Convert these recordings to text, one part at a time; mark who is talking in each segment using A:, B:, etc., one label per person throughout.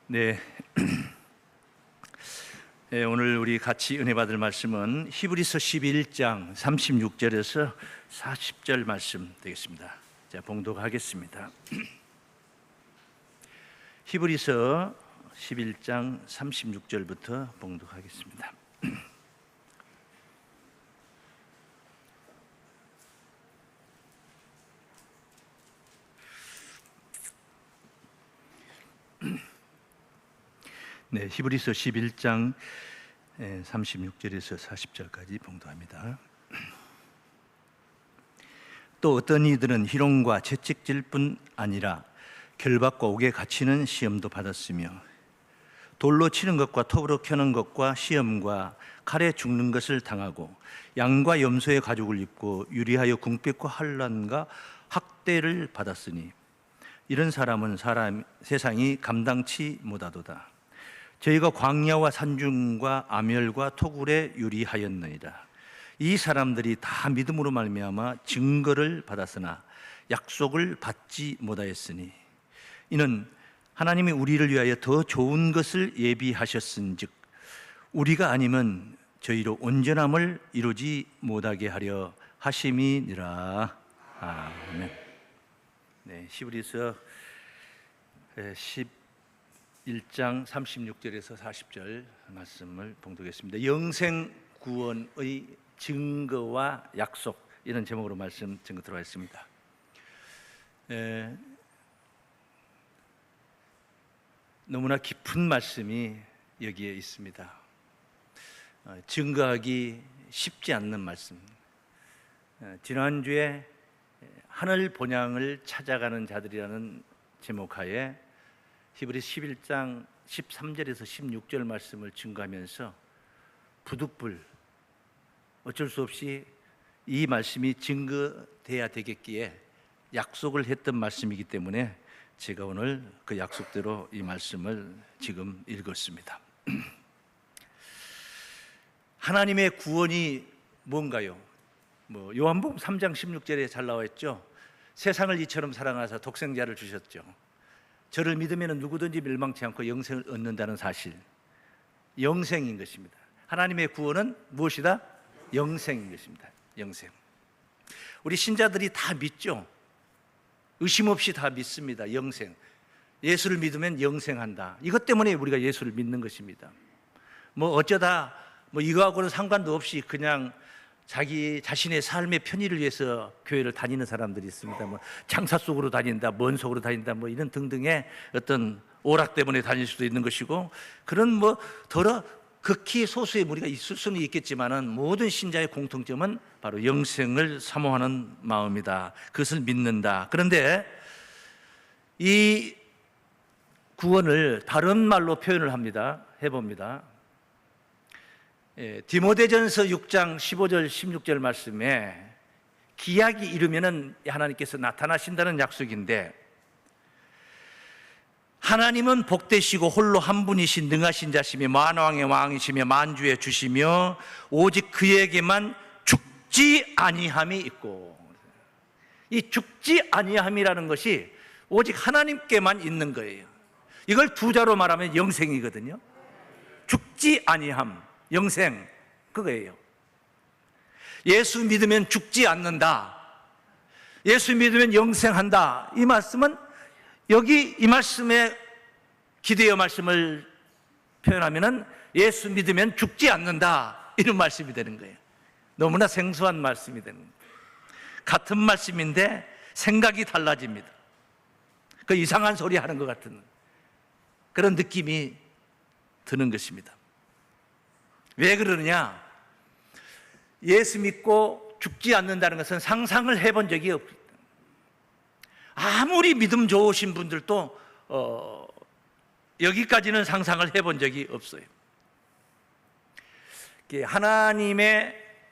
A: 네. 네, 오늘 우리 같이 은혜 받을 말씀은 히브리서 11장 36절에서 40절 말씀 되겠습니다. 자, 봉독하겠습니다. 히브리서 11장 36절부터 봉독하겠습니다. 네, 히브리서 11장 36절에서 40절까지 봉독합니다. 또 어떤 이들은 희롱과 채찍질 뿐 아니라 결박과 옥에 갇히는 시험도 받았으며 돌로 치는 것과 톱으로 켜는 것과 시험과 칼에 죽는 것을 당하고 양과 염소의 가죽을 입고 유리하여 궁핍과 환난과 학대를 받았으니 이런 사람은 세상이 감당치 못하도다. 저희가 광야와 산중과 암열과 토굴에 유리하였느니라. 이 사람들이 다 믿음으로 말미암아 증거를 받았으나 약속을 받지 못하였으니 이는 하나님이 우리를 위하여 더 좋은 것을 예비하셨은즉 우리가 아니면 저희로 온전함을 이루지 못하게 하려 하심이니라. 아멘. 네, 히브리서 11장 36절에서 40절 말씀을 봉독했습니다. 영생 구원의 증거와 약속, 이런 제목으로 말씀 증거 들어가 있습니다. 너무나 깊은 말씀이 여기에 있습니다. 증거하기 쉽지 않는 말씀. 지난주에 하늘 본향을 찾아가는 자들이라는 제목하에 히브리서 11장 13절에서 16절 말씀을 증거하면서 부득불 어쩔 수 없이 이 말씀이 증거돼야 되겠기에 약속을 했던 말씀이기 때문에 제가 오늘 그 약속대로 이 말씀을 지금 읽었습니다. 하나님의 구원이 뭔가요? 요한복음 3장 16절에 잘 나와 있죠. 세상을 이처럼 사랑하사 독생자를 주셨죠. 저를 믿으면 누구든지 멸망치 않고 영생을 얻는다는 사실, 영생인 것입니다. 하나님의 구원은 무엇이다? 영생인 것입니다. 영생. 우리 신자들이 다 믿죠. 의심 없이 다 믿습니다. 영생. 예수를 믿으면 영생한다. 이것 때문에 우리가 예수를 믿는 것입니다. 어쩌다 이거하고는 상관도 없이 그냥 자기 자신의 삶의 편의를 위해서 교회를 다니는 사람들이 있습니다. 장사 속으로 다닌다, 먼 속으로 다닌다, 이런 등등의 어떤 오락 때문에 다닐 수도 있는 것이고, 그런 극히 소수의 무리가 있을 수는 있겠지만은 모든 신자의 공통점은 바로 영생을 사모하는 마음이다. 그것을 믿는다. 그런데 이 구원을 다른 말로 표현을 해봅니다. 디모데전서 6장 15절 16절 말씀에 기약이 이르면은 하나님께서 나타나신다는 약속인데, 하나님은 복되시고 홀로 한 분이신 능하신 자시며 만왕의 왕이시며 만주의 주시며 오직 그에게만 죽지 아니함이 있고, 이 죽지 아니함이라는 것이 오직 하나님께만 있는 거예요. 이걸 두 자로 말하면 영생이거든요. 죽지 아니함, 영생, 그거예요. 예수 믿으면 죽지 않는다, 예수 믿으면 영생한다. 이 말씀은 여기 이 말씀에 기대어 말씀을 표현하면은 예수 믿으면 죽지 않는다, 이런 말씀이 되는 거예요. 너무나 생소한 말씀이 되는 거예요. 같은 말씀인데 생각이 달라집니다. 그 이상한 소리 하는 것 같은 그런 느낌이 드는 것입니다. 왜 그러느냐? 예수 믿고 죽지 않는다는 것은 상상을 해본 적이 없다. 아무리 믿음 좋으신 분들도 여기까지는 상상을 해본 적이 없어요.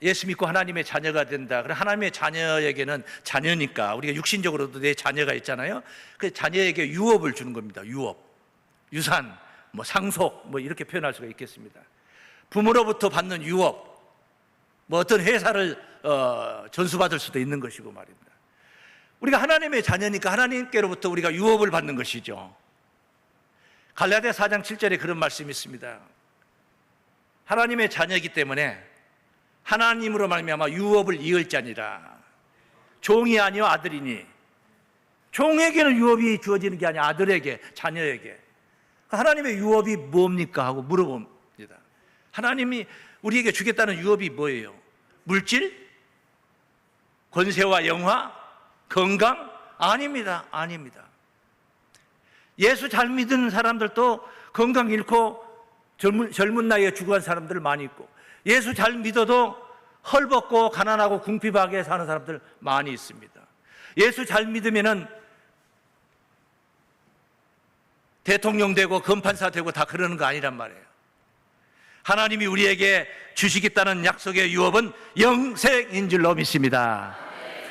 A: 예수 믿고 하나님의 자녀가 된다. 그럼 하나님의 자녀에게는 자녀니까 우리가 육신적으로도 내 자녀가 있잖아요. 그 자녀에게 유업을 주는 겁니다. 유업, 유산, 상속, 이렇게 표현할 수가 있겠습니다. 부모로부터 받는 유업, 어떤 회사를 전수받을 수도 있는 것이고 말입니다. 우리가 하나님의 자녀니까 하나님께로부터 우리가 유업을 받는 것이죠. 갈라디아 4장 7절에 그런 말씀이 있습니다. 하나님의 자녀이기 때문에 하나님으로 말미암아 유업을 이을 자니라. 종이 아니요 아들이니. 종에게는 유업이 주어지는 게 아니라 아들에게, 자녀에게. 하나님의 유업이 뭡니까? 하고 물어봅니다. 하나님이 우리에게 주겠다는 유업이 뭐예요? 물질? 권세와 영화? 건강? 아닙니다. 아닙니다. 예수 잘 믿은 사람들도 건강 잃고 젊은 나이에 죽어간 사람들 많이 있고, 예수 잘 믿어도 헐벗고 가난하고 궁핍하게 사는 사람들 많이 있습니다. 예수 잘 믿으면은 대통령 되고 검판사 되고 다 그러는 거 아니란 말이에요. 하나님이 우리에게 주시겠다는 약속의 유업은 영생인 줄로 믿습니다.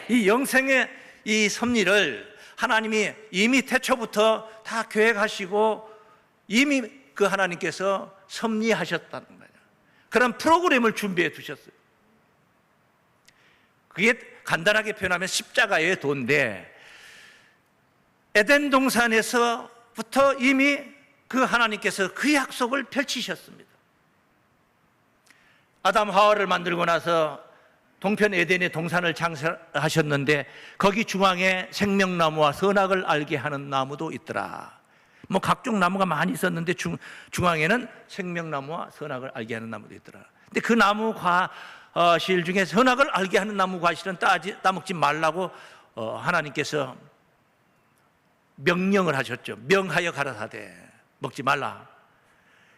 A: 이 영생의 이 섭리를 하나님이 이미 태초부터 다 계획하시고 이미 그 하나님께서 섭리하셨다는 거예요. 그런 프로그램을 준비해 두셨어요. 그게 간단하게 표현하면 십자가의 도인데, 에덴 동산에서부터 이미 그 하나님께서 그 약속을 펼치셨습니다. 아담 하와를 만들고 나서 동편 에덴의 동산을 창설하셨는데 거기 중앙에 생명나무와 선악을 알게 하는 나무도 있더라. 뭐 각종 나무가 많이 있었는데 중앙에는 생명나무와 선악을 알게 하는 나무도 있더라. 근데 그 나무 과실 중에 선악을 알게 하는 나무 과실은 따먹지 말라고 하나님께서 명령을 하셨죠. 명하여 가라사대 먹지 말라.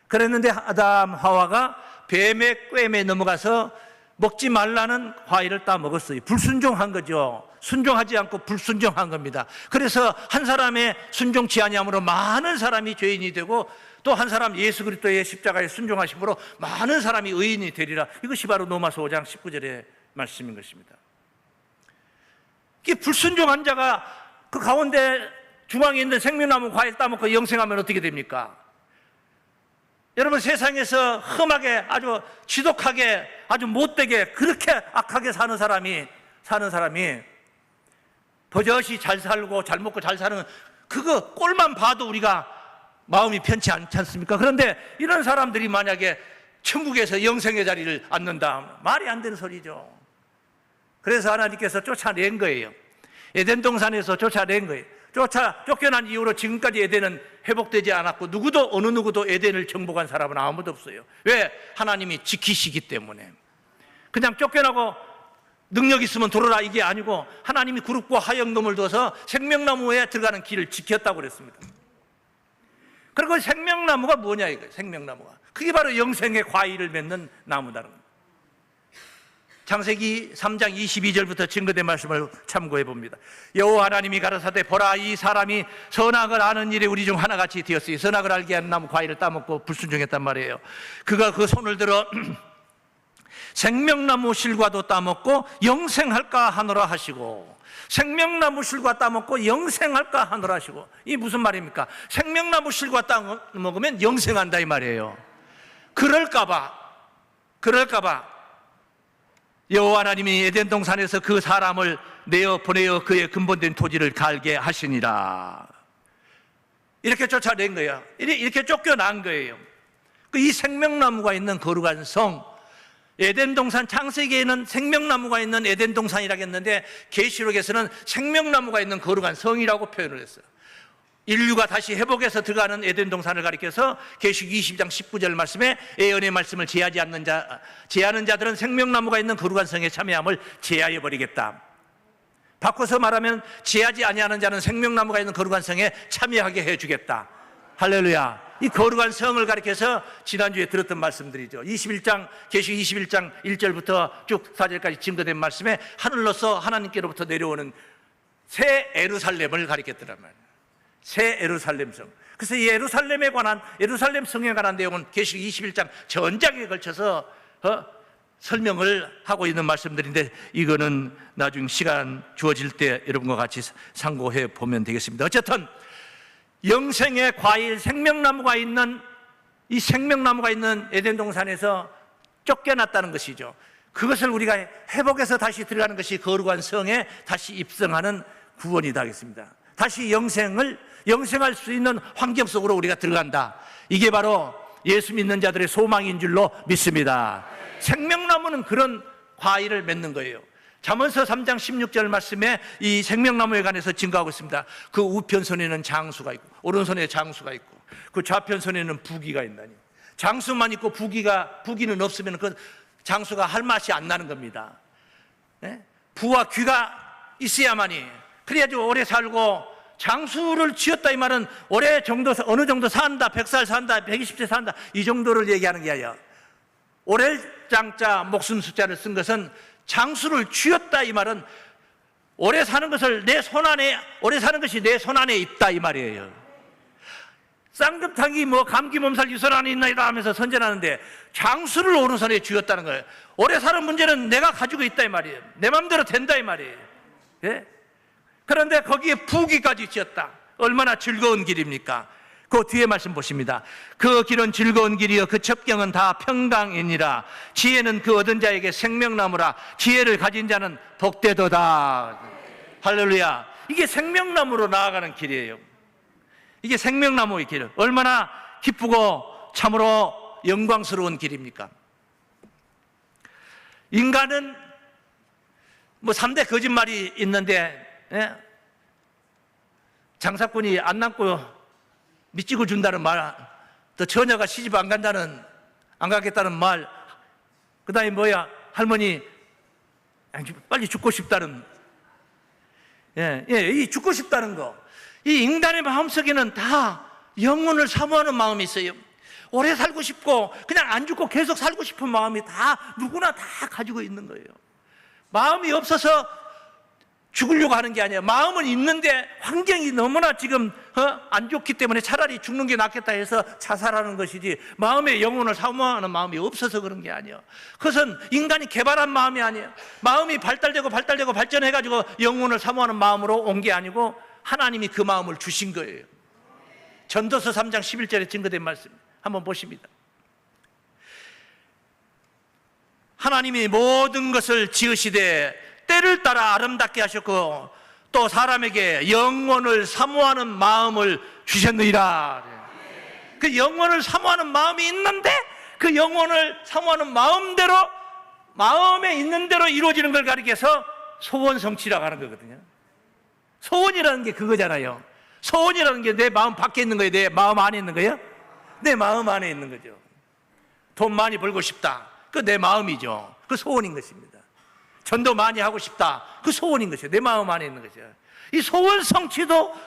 A: 그랬는데 아담 하와가 뱀의 꾀에 넘어가서 먹지 말라는 과일을 따먹었어요. 불순종한 거죠. 순종하지 않고 불순종한 겁니다. 그래서 한 사람의 순종치 아니함으로 많은 사람이 죄인이 되고, 또 한 사람 예수 그리스도의 십자가에 순종하심으로 많은 사람이 의인이 되리라. 이것이 바로 로마서 5장 19절의 말씀인 것입니다. 이 불순종한 자가 그 가운데 중앙에 있는 생명나무 과일 따먹고 영생하면 어떻게 됩니까? 여러분, 세상에서 험하게 아주 지독하게 아주 못되게 그렇게 악하게 사는 사람이 버젓이 잘 살고 잘 먹고 잘 사는 그거 꼴만 봐도 우리가 마음이 편치 않지 않습니까? 그런데 이런 사람들이 만약에 천국에서 영생의 자리를 앉는다, 말이 안 되는 소리죠. 그래서 하나님께서 쫓아낸 거예요. 에덴 동산에서 쫓아낸 거예요. 쫓겨난 이후로 지금까지 에덴은 회복되지 않았고, 어느 누구도 에덴을 정복한 사람은 아무도 없어요. 왜? 하나님이 지키시기 때문에. 그냥 쫓겨나고 능력 있으면 들어라 이게 아니고, 하나님이 구름과 하영놈을 둬서 생명나무에 들어가는 길을 지켰다고 그랬습니다. 그리고 생명나무가 뭐냐 이거예요. 생명나무가 그게 바로 영생의 과일을 맺는 나무다는 겁니다. 창세기 3장 22절부터 증거된 말씀을 참고해 봅니다. 여호와 하나님이 가라사대, 보라, 이 사람이 선악을 아는 일에 우리 중 하나같이 되었으니 선악을 알게 하는 나무 과일을 따먹고 불순종했단 말이에요. 그가 그 손을 들어 생명나무 실과도 따먹고 영생할까 하노라 하시고, 생명나무 실과 따먹고 영생할까 하노라 하시고, 이 무슨 말입니까? 생명나무 실과 따먹으면 영생한다 이 말이에요. 그럴까봐 여호와 하나님이 에덴 동산에서 그 사람을 보내어 그의 근본된 토지를 갈게 하시니라. 이렇게 쫓아낸 거예요. 이렇게 쫓겨난 거예요. 이 생명나무가 있는 거룩한 성, 에덴 동산, 창세기에는 생명나무가 있는 에덴 동산이라고 했는데 계시록에서는 생명나무가 있는 거룩한 성이라고 표현을 했어요. 인류가 다시 회복해서 들어가는 에덴 동산을 가리켜서 계시록 20장 19절 말씀에 예언의 말씀을 제하는 자들은 생명나무가 있는 거룩한 성에 참여함을 제하여 버리겠다. 바꿔서 말하면 제하지 아니하는 자는 생명나무가 있는 거룩한 성에 참여하게 해주겠다. 할렐루야. 이 거룩한 성을 가리켜서 지난주에 들었던 말씀들이죠. 계시록 21장 1절부터 쭉 4절까지 증거된 말씀에 하늘로서 하나님께로부터 내려오는 새 예루살렘을 가리켰더란 말이에요. 새 예루살렘 성. 그래서 이 예루살렘 성에 관한 내용은 계시록 21장 전장에 걸쳐서 설명을 하고 있는 말씀들인데, 이거는 나중 시간 주어질 때 여러분과 같이 상고해 보면 되겠습니다. 어쨌든 영생의 과일 생명나무가 있는 에덴 동산에서 쫓겨났다는 것이죠. 그것을 우리가 회복해서 다시 들어가는 것이 거룩한 성에 다시 입성하는 구원이다 하겠습니다. 다시 영생할 수 있는 환경 속으로 우리가 들어간다. 이게 바로 예수 믿는 자들의 소망인 줄로 믿습니다. 생명나무는 그런 과일을 맺는 거예요. 잠언서 3장 16절 말씀에 이 생명나무에 관해서 증거하고 있습니다. 그 우편손에는 장수가 있고 오른손에 장수가 있고 그 좌편손에는 부귀가 있나니, 장수만 있고 부귀는 없으면 그 장수가 할 맛이 안 나는 겁니다. 부와 귀가 있어야만이, 그래야지 오래 살고, 장수를 지었다 이 말은 어느 정도 산다, 100살 산다, 120세 산다, 이 정도를 얘기하는 게 아니라, 오래 장자 목숨 숫자를 쓴 것은 장수를 쥐었다 이 말은 오래 사는 것이 내 손 안에 있다 이 말이에요. 쌍급탕이 감기 몸살 유선 안에 있나이다 하면서 선전하는데 장수를 오른손에 쥐었다는 거예요. 오래 사는 문제는 내가 가지고 있다 이 말이에요. 내 마음대로 된다 이 말이에요. 예? 그런데 거기에 부귀까지 지었다. 얼마나 즐거운 길입니까? 그 뒤에 말씀 보십니다. 그 길은 즐거운 길이요 그 첩경은 다 평강이니라. 지혜는 그 얻은 자에게 생명나무라. 지혜를 가진 자는 복되도다. 할렐루야. 이게 생명나무로 나아가는 길이에요. 이게 생명나무의 길. 얼마나 기쁘고 참으로 영광스러운 길입니까? 인간은 3대 거짓말이 있는데, 장사꾼이 안 남고 미치고 준다는 말, 또 처녀가 시집 안 가겠다는 말, 그 다음에 할머니 빨리 죽고 싶다는, 이 죽고 싶다는 거. 이 인간의 마음속에는 다 영혼을 사모하는 마음이 있어요. 오래 살고 싶고 그냥 안 죽고 계속 살고 싶은 마음이 다 누구나 다 가지고 있는 거예요. 마음이 없어서 죽으려고 하는 게 아니에요. 마음은 있는데 환경이 너무나 지금 안 좋기 때문에 차라리 죽는 게 낫겠다 해서 자살하는 것이지, 마음의 영혼을 사모하는 마음이 없어서 그런 게 아니에요. 그것은 인간이 개발한 마음이 아니에요. 마음이 발달되고 발전해가지고 영혼을 사모하는 마음으로 온 게 아니고 하나님이 그 마음을 주신 거예요. 전도서 3장 11절에 증거된 말씀 한번 보십니다. 하나님이 모든 것을 지으시되 때를 따라 아름답게 하셨고 또 사람에게 영혼을 사모하는 마음을 주셨느니라. 그 영혼을 사모하는 마음이 있는데 그 영혼을 사모하는 마음대로, 마음에 있는 대로 이루어지는 걸 가리켜서 소원 성취라고 하는 거거든요. 소원이라는 게 그거잖아요. 소원이라는 게 내 마음 밖에 있는 거예요? 내 마음 안에 있는 거예요? 내 마음 안에 있는 거죠. 돈 많이 벌고 싶다, 그 내 마음이죠. 그 소원인 것입니다. 전도 많이 하고 싶다, 그 소원인 것이에요. 내 마음 안에 있는 거죠. 이 소원 성취도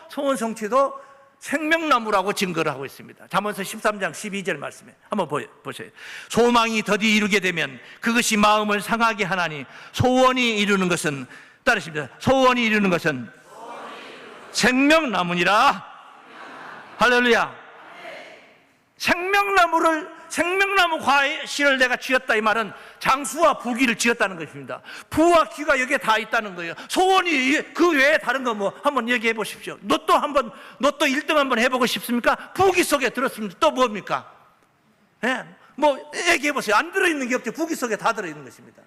A: 생명나무라고 증거를 하고 있습니다. 잠언서 13장 12절 말씀에 한번 보세요. 소망이 더디 이루게 되면 그것이 마음을 상하게 하나니 소원이 이루는 것은, 따르십니다. 소원이 이루는 것은 생명나무니라. 할렐루야. 생명나무 과실을 내가 지었다 이 말은 장수와 부귀를 지었다는 것입니다. 부와 귀가 여기에 다 있다는 거예요. 소원이 그 외에 다른 거 한번 얘기해 보십시오. 로또 1등 한번 해보고 싶습니까? 부귀 속에 들었습니다. 또 뭡니까? 얘기해 보세요. 안 들어있는 게 없죠. 부귀 속에 다 들어있는 것입니다.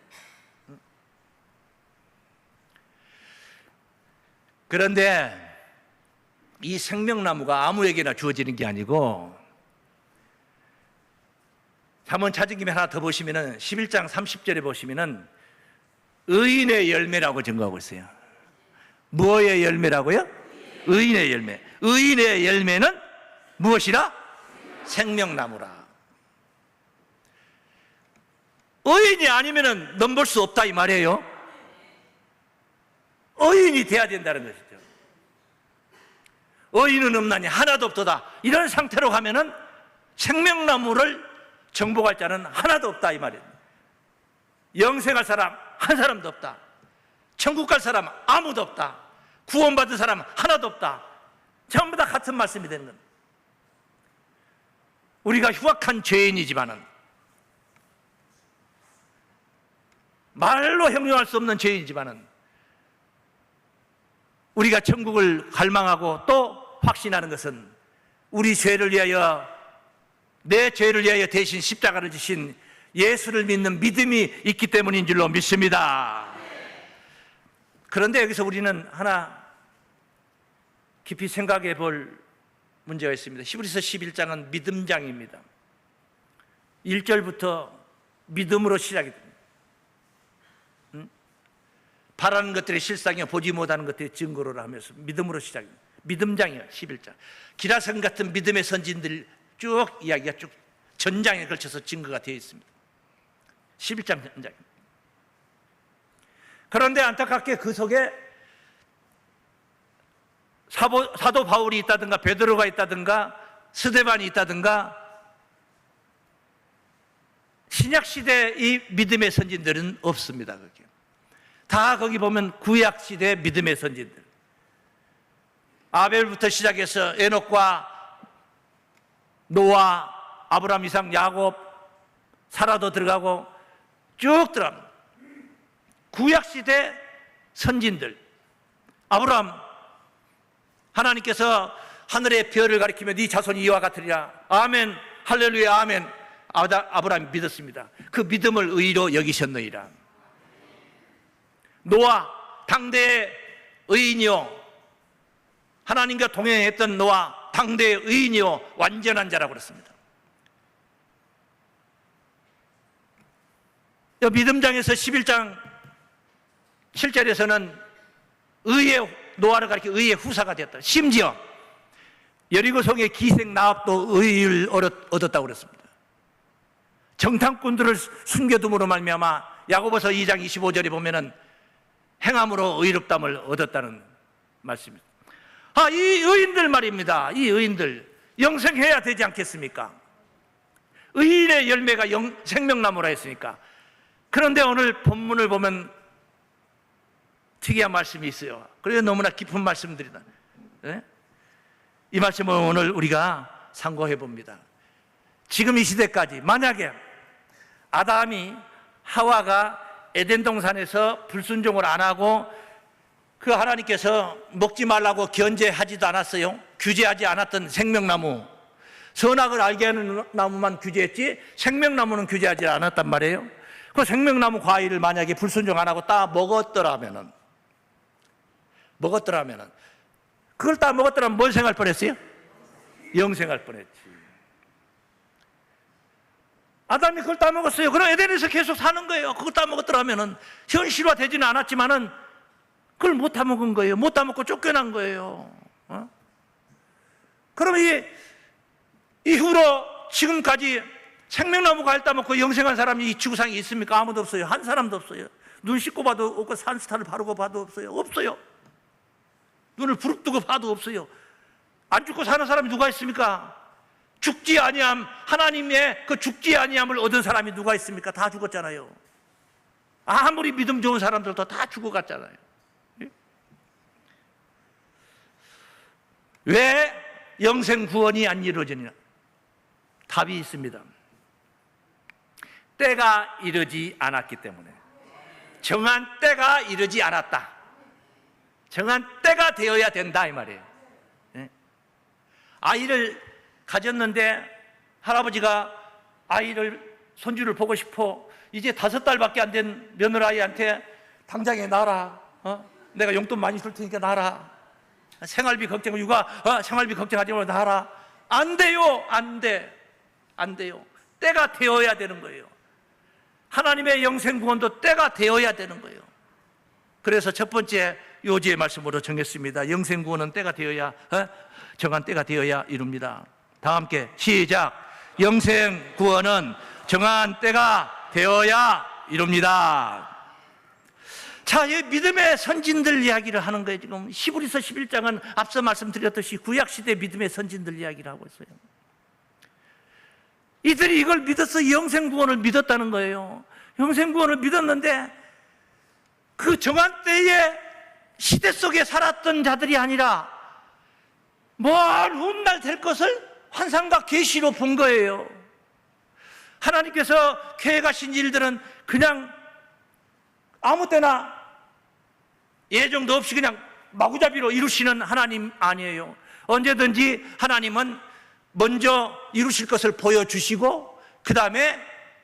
A: 그런데 이 생명나무가 아무에게나 주어지는 게 아니고, 한번 찾은 김에 하나 더 보시면은 11장 30절에 보시면은 의인의 열매라고 증거하고 있어요. 무엇의 열매라고요? 의인의 열매. 의인의 열매는 무엇이라? 생명나무라. 의인이 아니면은 넘볼 수 없다 이 말이에요. 의인이 돼야 된다는 것이죠. 의인은 없나니 하나도 없도다. 이런 상태로 가면은 생명나무를 정복할 자는 하나도 없다 이 말이에요. 영생할 사람 한 사람도 없다. 천국 갈 사람 아무도 없다. 구원받은 사람 하나도 없다. 전부 다 같은 말씀이 되는 겁니다. 우리가 흉악한 죄인이지만은, 말로 형용할 수 없는 죄인이지만은, 우리가 천국을 갈망하고 또 확신하는 것은 우리 죄를 위하여, 내 죄를 위하여 대신 십자가를 지신 예수를 믿는 믿음이 있기 때문인 줄로 믿습니다. 그런데 여기서 우리는 하나 깊이 생각해 볼 문제가 있습니다. 히브리서 11장은 믿음장입니다. 1절부터 믿음으로 시작이 됩니다. 바라는 것들의 실상이요 보지 못하는 것들의 증거로라 하면서 믿음으로 시작입니다. 믿음장이요 11장. 기라성 같은 믿음의 선진들 쭉 이야기가 쭉 전장에 걸쳐서 증거가 되어 있습니다. 11장 전장입니다. 그런데 안타깝게 그 속에 사도 바울이 있다든가 베드로가 있다든가 스데반이 있다든가 신약시대 이 믿음의 선진들은 없습니다. 그게 다 거기 보면 구약시대 믿음의 선진들, 아벨부터 시작해서 에녹과 노아, 아브라함, 이삭, 야곱, 사라도 들어가고 쭉 들어갑니다. 구약시대 선진들, 아브라함, 하나님께서 하늘의 별을 가리키며 네 자손이 이와 같으리라. 아멘, 할렐루야, 아멘. 아브라함이 믿었습니다. 그 믿음을 의로 여기셨느니라. 노아, 당대의 의인이요, 하나님과 동행했던 노아, 당대의 의인이요 완전한 자라고 그랬습니다. 믿음장에서 11장 7절에서는 의의, 노아를 가리켜 의의 후사가 되었다. 심지어 여리고성의 기생 나합도 의를 얻었다고 그랬습니다. 정탐꾼들을 숨겨둠으로 말미암아 야고보서 2장 25절에 보면은 행함으로 의롭담을 얻었다는 말씀입니다. 이 의인들 말입니다. 이 의인들 영생해야 되지 않겠습니까? 의인의 열매가 생명나무라 했으니까. 그런데 오늘 본문을 보면 특이한 말씀이 있어요. 그래서 너무나 깊은 말씀들이다. 네? 이 말씀을 오늘 우리가 상고해 봅니다. 지금 이 시대까지 만약에 아담이 하와가 에덴 동산에서 불순종을 안 하고 그 하나님께서 먹지 말라고 견제하지도 않았어요. 규제하지 않았던 생명나무, 선악을 알게 하는 나무만 규제했지 생명나무는 규제하지 않았단 말이에요. 그 생명나무 과일을 만약에 불순종 안 하고 따 먹었더라면은 그걸 따 먹었더라면 뭘 생할 뻔했어요? 영생할 뻔했지. 아담이 그걸 따 먹었어요. 그럼 에덴에서 계속 사는 거예요. 그걸 따 먹었더라면은 현실화 되지는 않았지만은 그걸 못 다 먹은 거예요. 못 다 먹고 쫓겨난 거예요. 그러면 이 이후로 지금까지 생명나무 과일 따먹고 영생한 사람이 이 지구상에 있습니까? 아무도 없어요. 한 사람도 없어요. 눈 씻고 봐도 없고 산스타를 바르고 봐도 없어요. 없어요. 눈을 부릅뜨고 봐도 없어요. 안 죽고 사는 사람이 누가 있습니까? 죽지 아니함, 하나님의 그 죽지 아니함을 얻은 사람이 누가 있습니까? 다 죽었잖아요. 아무리 믿음 좋은 사람들도 다 죽어갔잖아요. 왜 영생 구원이 안 이루어지느냐? 답이 있습니다. 때가 이르지 않았기 때문에. 정한 때가 이르지 않았다. 정한 때가 되어야 된다 이 말이에요. 아이를 가졌는데 할아버지가 손주를 보고 싶어. 이제 5달밖에 안 된 며느라이한테 당장에 낳아라. 내가 용돈 많이 줄 테니까 낳아라. 생활비 걱정, 생활비 걱정하지 말고 낳아라. 안 돼요. 안 돼요. 때가 되어야 되는 거예요. 하나님의 영생 구원도 때가 되어야 되는 거예요. 그래서 첫 번째 요지의 말씀으로 정했습니다. 영생 구원은 때가 되어야, 정한 때가 되어야 이룹니다. 다 함께 시작. 영생 구원은 정한 때가 되어야 이룹니다. 자, 이 믿음의 선진들 이야기를 하는 거예요. 지금 히브리서 11장은 앞서 말씀드렸듯이 구약시대 믿음의 선진들 이야기를 하고 있어요. 이들이 이걸 믿어서 영생 구원을 믿었다는 거예요. 영생 구원을 믿었는데 그 정한 때에 시대 속에 살았던 자들이 아니라 먼 훗날 될 것을 환상과 계시로 본 거예요. 하나님께서 계획하신 일들은 그냥 아무 때나 예정도 없이 그냥 마구잡이로 이루시는 하나님 아니에요. 언제든지 하나님은 먼저 이루실 것을 보여주시고 그 다음에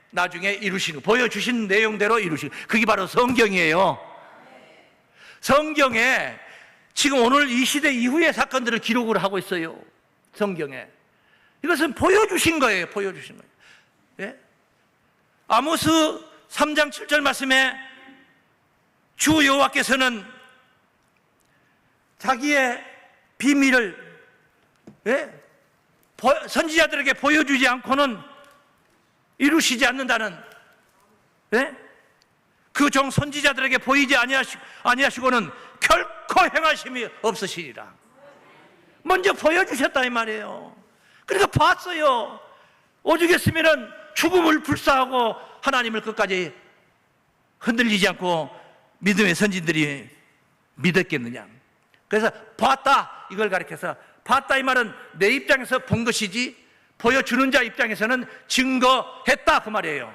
A: 나중에 이루시는, 보여주신 내용대로 이루시는, 그게 바로 성경이에요. 성경에 지금 오늘 이 시대 이후의 사건들을 기록을 하고 있어요, 성경에. 이것은 보여주신 거예요, 보여주신 거예요. 예? 아모스 3장 7절 말씀에 주 여호와께서는 자기의 비밀을 선지자들에게 보여주지 않고는 이루시지 않는다는, 그 종 선지자들에게 보이지 아니하시고는 결코 행하심이 없으시리라. 먼저 보여주셨다 이 말이에요. 그러니까 봤어요. 오죽했으면 죽음을 불사하고 하나님을 끝까지 흔들리지 않고 믿음의 선진들이 믿었겠느냐. 그래서 봤다 이걸 가리켜서, 봤다 이 말은 내 입장에서 본 것이지 보여주는 자 입장에서는 증거했다 그 말이에요.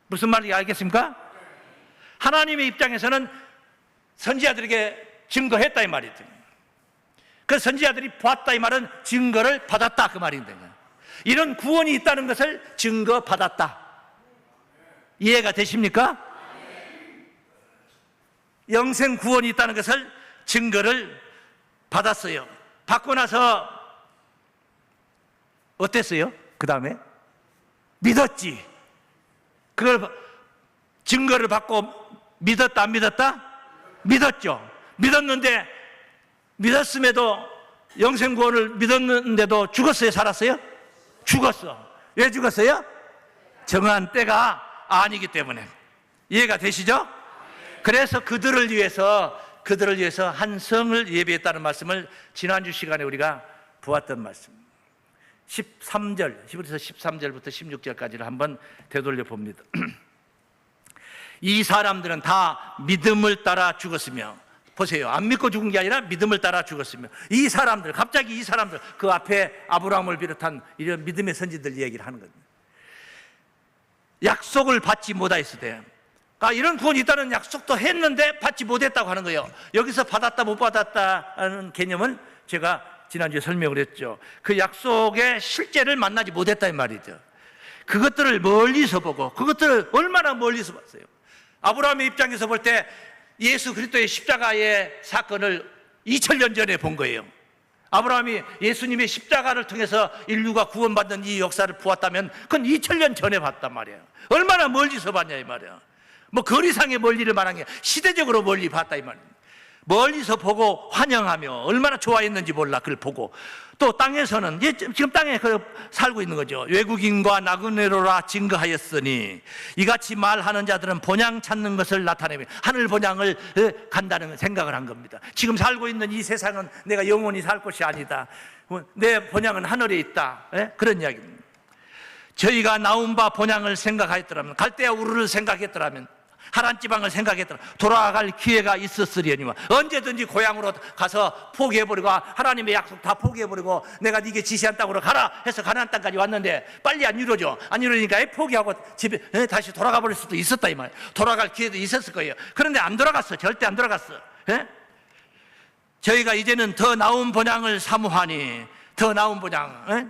A: 무슨 말인지 알겠습니까? 하나님의 입장에서는 선지자들에게 증거했다 이 말이죠. 그 선지자들이 봤다 이 말은 증거를 받았다 그 말인데, 이런 구원이 있다는 것을 증거받았다. 이해가 되십니까? 영생 구원이 있다는 것을 증거를 받았어요. 받고 나서 어땠어요? 그 다음에 믿었지. 그걸 증거를 받고 믿었다 안 믿었다? 믿었죠. 믿었는데, 믿었음에도 영생 구원을 믿었는데도 죽었어요, 살았어요? 죽었어. 왜 죽었어요? 정한 때가 아니기 때문에. 이해가 되시죠? 그래서 그들을 위해서 한 성을 예비했다는 말씀을 지난주 시간에 우리가 보았던 말씀. 13절, 11에서 13절부터 16절까지를 한번 되돌려 봅니다. 이 사람들은 다 믿음을 따라 죽었으며, 보세요, 안 믿고 죽은 게 아니라 믿음을 따라 죽었으며, 이 사람들, 갑자기 이 사람들, 그 앞에 아브라함을 비롯한 이런 믿음의 선지들 얘기를 하는 겁니다. 약속을 받지 못하였으되, 그러니까 이런 구원이 있다는 약속도 했는데 받지 못했다고 하는 거예요. 여기서 받았다 못 받았다는 개념은 제가 지난주에 설명을 했죠. 그 약속의 실제를 만나지 못했다 이 말이죠. 그것들을 멀리서 보고, 그것들을 얼마나 멀리서 봤어요. 아브라함의 입장에서 볼 때 예수 그리스도의 십자가의 사건을 2000년 전에 본 거예요. 아브라함이 예수님의 십자가를 통해서 인류가 구원받는 이 역사를 보았다면 그건 2000년 전에 봤단 말이에요. 얼마나 멀리서 봤냐 이 말이에요. 뭐 거리상의 멀리를 말한 게 시대적으로 멀리 봤다 이 말이에요. 멀리서 보고 환영하며 얼마나 좋아했는지 몰라. 그걸 보고 또 땅에서는 지금 땅에 살고 있는 거죠. 외국인과 나그네로라 증거하였으니 이같이 말하는 자들은 본향 찾는 것을 나타내며 하늘 본향을 간다는 생각을 한 겁니다. 지금 살고 있는 이 세상은 내가 영원히 살 곳이 아니다. 내 본향은 하늘에 있다. 그런 이야기입니다. 저희가 나온 바 본향을 생각하였더라면, 갈대아 우르를 생각했더라면, 하란 지방을 생각했더라 돌아갈 기회가 있었으려니와, 언제든지 고향으로 가서 포기해버리고 하나님의 약속 다 포기해버리고 내가 네게 지시한 땅으로 가라 해서 가나안 땅까지 왔는데 빨리 안 이루어져. 안 이루어지니까 포기하고 집에 다시 돌아가 버릴 수도 있었다 이 말이에요. 돌아갈 기회도 있었을 거예요. 그런데 안 돌아갔어. 절대 안 돌아갔어. 저희가 이제는 더 나은 본향을 사모하니, 더 나은 본향,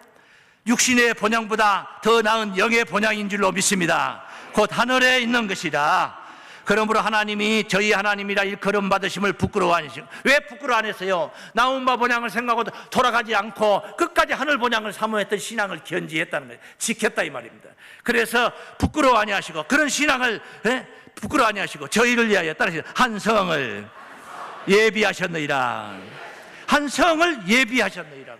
A: 육신의 본향보다 더 나은 영의 본향인 줄로 믿습니다. 곧 하늘에 있는 것이다. 그러므로 하나님이 저희 하나님이라 일컬음 받으심을 부끄러워 안 하시고, 왜 부끄러워 안 했어요? 나온 바 본향을 생각하고 돌아가지 않고 끝까지 하늘 본향을 사모했던 신앙을 견지했다는 거예요. 지켰다 이 말입니다. 그래서 부끄러워 안 하시고, 그런 신앙을 부끄러워 안 하시고 저희를 위하여 따르시는 한 성을 예비하셨느니라. 한 성을 예비하셨느니라.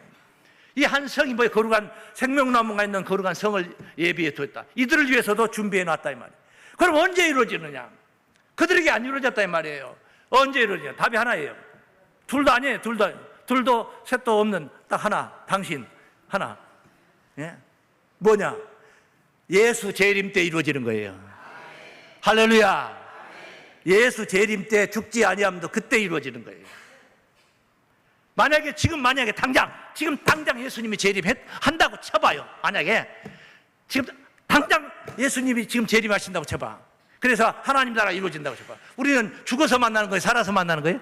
A: 이 한 성이 뭐예요? 거룩한 생명나무가 있는 거룩한 성을 예비해 뒀다. 이들을 위해서도 준비해 놨다 이 말이에요. 그럼 언제 이루어지느냐? 그들에게 안 이루어졌다 이 말이에요. 언제 이루어지냐? 답이 하나예요. 둘도 아니에요. 둘도 셋도 없는 딱 하나. 당신 하나. 뭐냐? 예수 재림 때 이루어지는 거예요. 할렐루야. 예수 재림 때 죽지 아니함도 그때 이루어지는 거예요. 만약에 지금 지금 당장 예수님이 재림한다고 쳐봐요. 만약에 지금 당장 예수님이 지금 재림하신다고 쳐봐. 그래서 하나님 나라가 이루어진다고 쳐봐. 우리는 죽어서 만나는 거예요? 살아서 만나는 거예요?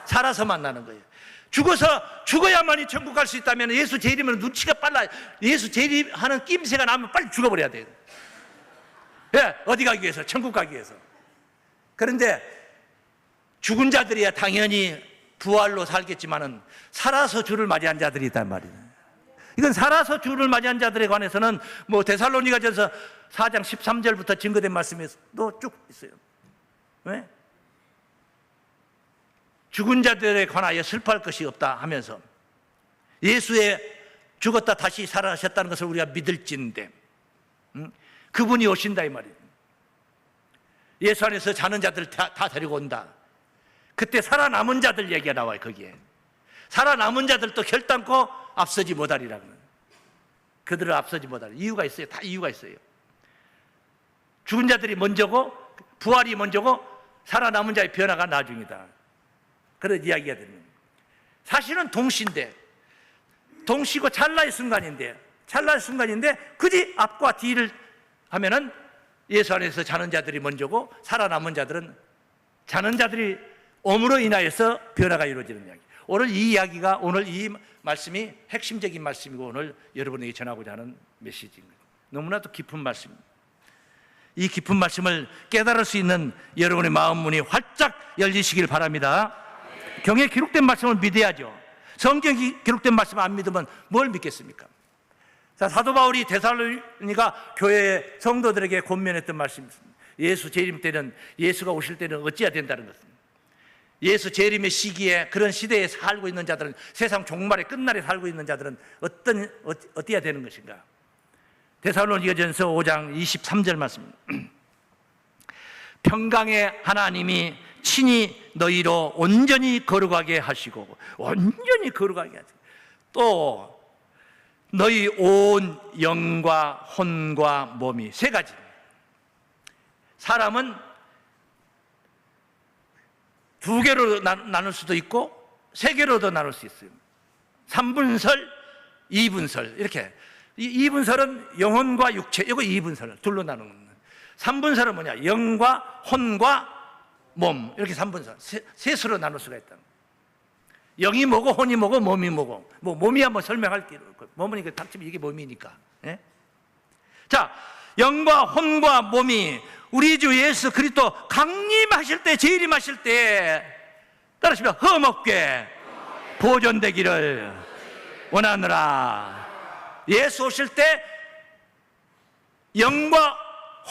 A: 살아서 만나는 거예요. 죽어야만이 천국 갈 수 있다면 예수 재림은 눈치가 빨라. 예수 재림하는 낌새가 나면 빨리 죽어버려야 돼요. 어디 가기 위해서? 천국 가기 위해서. 그런데 죽은 자들이야 당연히 부활로 살겠지만은 살아서 주를 맞이한 자들이 있단 말이에요. 이건 살아서 주를 맞이한 자들에 관해서는 뭐 데살로니가전서 4장 13절부터 증거된 말씀에도 쭉 있어요. 왜? 죽은 자들에 관하여 슬퍼할 것이 없다 하면서 예수의 죽었다 다시 살아나셨다는 것을 우리가 믿을진데 그분이 오신다 이 말이에요. 예수 안에서 자는 자들 다 데리고 온다. 그때 살아남은 자들 얘기가 나와요. 거기에 살아남은 자들도 결단코 앞서지 못하리라는, 그들을 앞서지 못할 이유가 있어요. 다 이유가 있어요. 죽은 자들이 먼저고 부활이 먼저고 살아남은 자의 변화가 나중이다. 그런 이야기가 됩니다. 사실은 동시인데, 동시고 찰나의 순간인데 굳이 앞과 뒤를 하면은 예수 안에서 자는 자들이 먼저고 살아남은 자들은 자는 자들이 옴으로 인하여서 변화가 이루어지는 이야기. 오늘 이 이야기가, 오늘 이 말씀이 핵심적인 말씀이고 오늘 여러분에게 전하고자 하는 메시지입니다. 너무나도 깊은 말씀입니다. 이 깊은 말씀을 깨달을 수 있는 여러분의 마음 문이 활짝 열리시길 바랍니다. 경에 기록된 말씀을 믿어야죠. 성경이 기록된 말씀을 안 믿으면 뭘 믿겠습니까? 자, 사도 바울이 데살로니가 교회 성도들에게 권면했던 말씀입니다. 예수 재림 때는, 예수가 오실 때는 어찌해야 된다는 것입니다. 예수 재림의 시기에, 그런 시대에 살고 있는 자들은, 세상 종말의 끝날에 살고 있는 자들은 어떻게 해야 되는 것인가? 데살로니가전서 5장 23절 말씀입니다. 평강의 하나님이 친히 너희로 온전히 거룩하게 하시고, 온전히 거룩하게 하시고, 또 너희 온 영과 혼과 몸이, 세 가지. 사람은 두 개로 나눌 수도 있고 세 개로도 나눌 수 있어요. 3분설, 2분설 이렇게. 이 2분설은 영혼과 육체, 이거 2분설 둘로 나누는 거예요. 3분설은 뭐냐? 영과 혼과 몸, 이렇게 3분설 셋으로 나눌 수가 있다. 영이 뭐고 혼이 뭐고 몸이 뭐고, 뭐 몸이야 뭐 설명할 게 없고, 몸은 닥치면 이게 몸이니까. 예? 자, 영과 혼과 몸이 우리 주 예수 그리스도 강림하실 때, 재림하실 때 따라하시면 흠없게 보존되기를 원하노라. 예수 오실 때 영과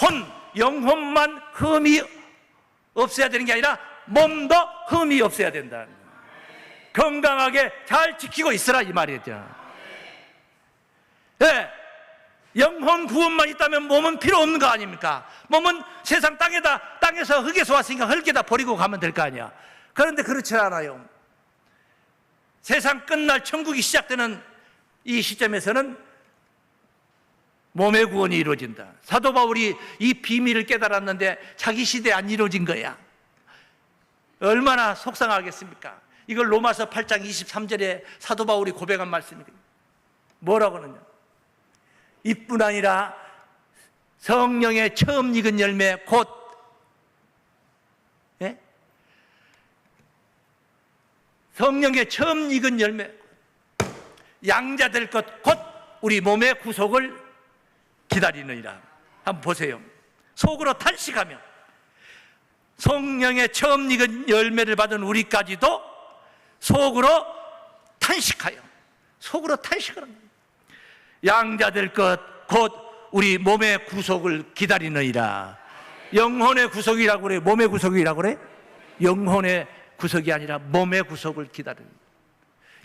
A: 혼, 영혼만 흠이 없어야 되는 게 아니라 몸도 흠이 없어야 된다. 건강하게 잘 지키고 있으라 이 말이죠. 네. 영혼 구원만 있다면 몸은 필요 없는 거 아닙니까? 몸은 세상 땅에서 흙에서 왔으니까 흙에다 버리고 가면 될 거 아니야. 그런데 그렇지 않아요. 세상 끝날 천국이 시작되는 이 시점에서는 몸의 구원이 이루어진다. 사도 바울이 이 비밀을 깨달았는데 자기 시대에 안 이루어진 거야. 얼마나 속상하겠습니까? 이걸 로마서 8장 23절에 사도 바울이 고백한 말씀입니다. 뭐라고 하느냐? 이뿐 아니라 성령의 처음 익은 열매 곧, 예? 성령의 처음 익은 열매, 양자될 것 곧 우리 몸의 구속을 기다리느니라. 한번 보세요. 속으로 탄식하며 성령의 처음 익은 열매를 받은 우리까지도 속으로 탄식하여, 속으로 탄식을 합니다. 양자될 것 곧 우리 몸의 구속을 기다리느니라. 영혼의 구속이라고 그래? 몸의 구속이라고 그래? 영혼의 구속이 아니라 몸의 구속을 기다리는.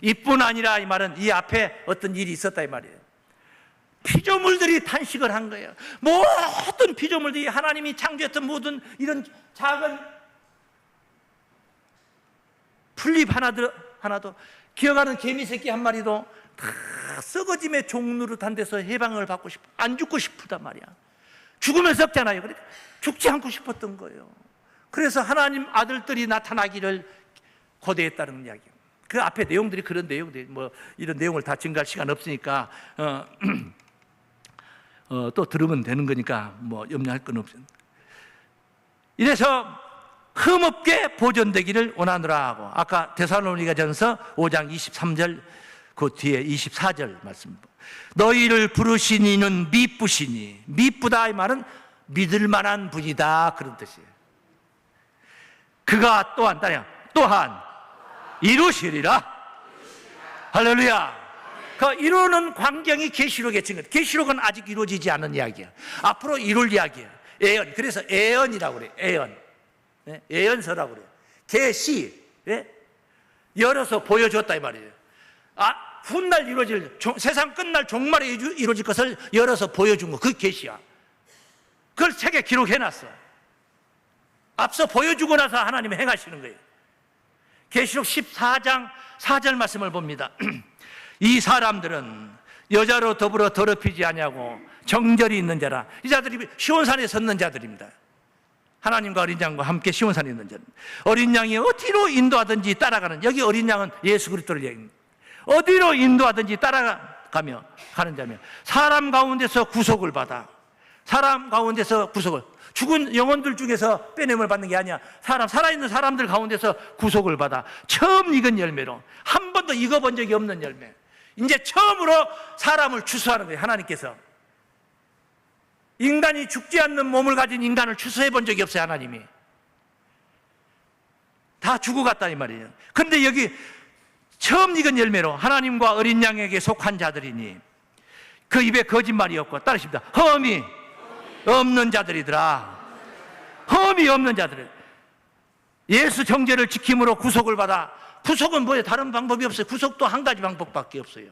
A: 이뿐 아니라 이 말은 이 앞에 어떤 일이 있었다 이 말이에요. 피조물들이 탄식을 한 거예요. 모든 피조물들이, 하나님이 창조했던 모든 이런 작은 풀잎 하나도, 기어가는 개미 새끼 한 마리도 다 썩어짐의 종노릇한 데서 해방을 받고 싶어, 안 죽고 싶단 말이야. 죽으면 썩잖아요. 그러니까 죽지 않고 싶었던 거예요. 그래서 하나님 아들들이 나타나기를 고대했다는 이야기예요. 그 앞에 내용들이 그런 내용들, 뭐 이런 내용을 다 증가할 시간 없으니까 또 들으면 되는 거니까 뭐 염려할 건 없어요. 이래서 흠없게 보존되기를 원하노라 하고, 아까 데살로니가전서 5장 23절 그 뒤에 24절 말씀, 너희를 부르신 이는 미쁘시니, 미쁘다 이 말은 믿을 만한 분이다 그런 뜻이에요. 그가 또한 이루시리라. 할렐루야. 그 이루는 광경이 계시록의 증거. 계시록은 아직 이루어지지 않은 이야기야. 앞으로 이룰 이야기야. 예언. 그래서 예언이라고 그래. 예언. 예? 예언서라고 그래. 계시. 예? 열어서 보여줬다 이 말이에요. 훗날 이루어질, 세상 끝날 종말에 이루어질 것을 열어서 보여준 거, 그 계시야. 그걸 책에 기록해놨어. 앞서 보여주고 나서 하나님이 행하시는 거예요. 계시록 14장 4절 말씀을 봅니다. 이 사람들은 여자로 더불어 더럽히지 아니하고 정절이 있는 자라. 이 자들이 시온산에 섰는 자들입니다. 하나님과 어린 양과 함께 시온산에 있는 자들. 어린 양이 어디로 인도하든지 따라가는, 여기 어린 양은 예수 그리스도를 얘기합니다. 어디로 인도하든지 따라가며 가는 자며 사람 가운데서 구속을 받아. 사람 가운데서 구속을, 죽은 영혼들 중에서 빼냄을 받는 게 아니야. 살아있는 사람들 가운데서 구속을 받아 처음 익은 열매로, 한 번도 익어본 적이 없는 열매, 이제 처음으로 사람을 추수하는 거예요. 하나님께서 인간이 죽지 않는 몸을 가진 인간을 추수해 본 적이 없어요. 하나님이 다 죽어갔다 이 말이에요. 근데 여기 처음 익은 열매로 하나님과 어린 양에게 속한 자들이니 그 입에 거짓말이 없고, 따르십니다. 흠이 없는 자들이더라. 흠이 없는 자들. 예수 정죄를 지킴으로 구속을 받아. 구속은 뭐예요? 다른 방법이 없어요. 구속도 한 가지 방법밖에 없어요.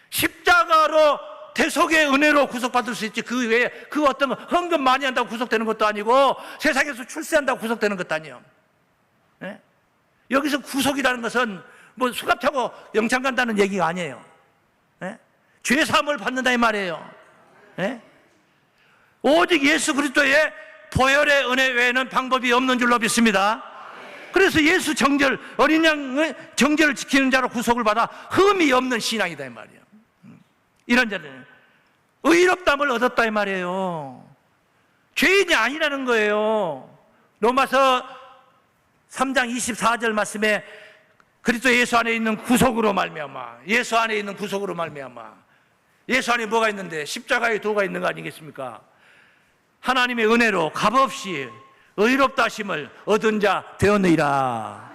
A: 십자가로 대속의 은혜로 구속받을 수 있지, 그 외에 그 어떤 헌금 많이 한다고 구속되는 것도 아니고 세상에서 출세한다고 구속되는 것도 아니에요. 네? 여기서 구속이라는 것은 뭐 수갑 차고 영창 간다는 얘기가 아니에요. 네? 죄 사함을 받는다 이 말이에요. 네? 오직 예수 그리스도의 보혈의 은혜 외에는 방법이 없는 줄로 믿습니다. 그래서 예수 정절, 어린 양의 정절을 지키는 자로 구속을 받아 흠이 없는 신앙이다 이 말이에요. 이런 자들은 의롭담을 얻었다 이 말이에요. 죄인이 아니라는 거예요. 로마서 3장 24절 말씀에 그리스도 예수 안에 있는 구속으로 말미암아, 예수 안에 있는 구속으로 말미암아. 예수 안에 뭐가 있는데? 십자가의 도가 있는 거 아니겠습니까? 하나님의 은혜로 값없이 의롭다 하심을 얻은 자 되었느니라.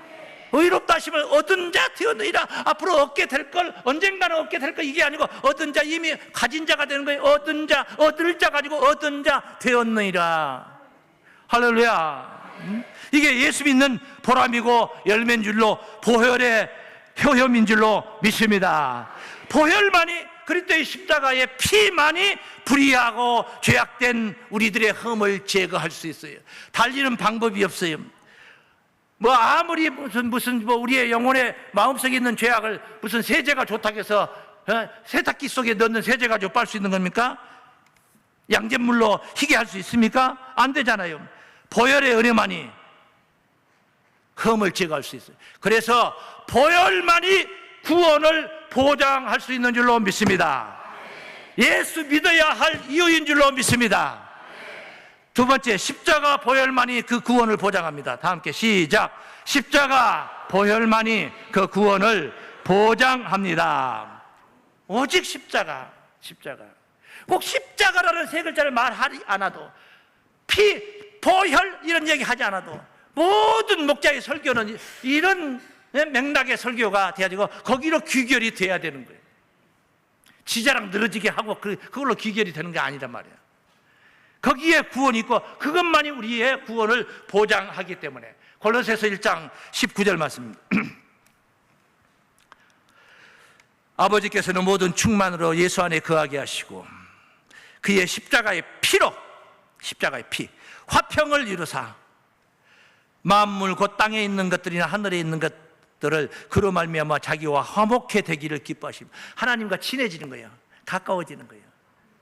A: 의롭다 하심을 얻은 자 되었느니라. 앞으로 얻게 될 걸, 언젠가는 얻게 될 걸, 이게 아니고 얻은 자, 이미 가진 자가 되는 거예요. 얻은 자, 얻을 자 가지고 얻은 자 되었느니라. 할렐루야. 이게 예수 믿는 보람이고 열매인 줄로, 보혈의 효염인 줄로 믿습니다. 보혈만이, 그리스도의 십자가의 피만이 불의하고 죄악된 우리들의 흠을 제거할 수 있어요. 달리는 방법이 없어요. 뭐 아무리 무슨 우리의 영혼의 마음속에 있는 죄악을 무슨 세제가 좋다고 해서 세탁기 속에 넣는 세제가 빨 수 있는 겁니까? 양잿물로 희게 할 수 있습니까? 안 되잖아요. 보혈의 은혜만이 흠을 제거할 수 있어요. 그래서 보혈만이 구원을 보장할 수 있는 줄로 믿습니다. 예수 믿어야 할 이유인 줄로 믿습니다. 두 번째, 십자가 보혈만이 그 구원을 보장합니다. 다 함께 시작. 십자가 보혈만이 그 구원을 보장합니다. 오직 십자가. 꼭 십자가라는 세 글자를 말하지 않아도, 피, 보혈 이런 얘기 하지 않아도 모든 목자의 설교는 이런 맥락의 설교가 돼가지고 거기로 귀결이 돼야 되는 거예요. 지자랑 늘어지게 하고 그걸로 귀결이 되는 게 아니란 말이에요. 거기에 구원이 있고 그것만이 우리의 구원을 보장하기 때문에. 골로새서 1장 19절 말씀입니다. 아버지께서는 모든 충만으로 예수 안에 거하게 하시고 그의 십자가의 피로, 십자가의 피, 화평을 이루사 만물 곧 땅에 있는 것들이나 하늘에 있는 것들을 그로 말미암아 자기와 화목해 되기를 기뻐하십니다. 하나님과 친해지는 거예요. 가까워지는 거예요.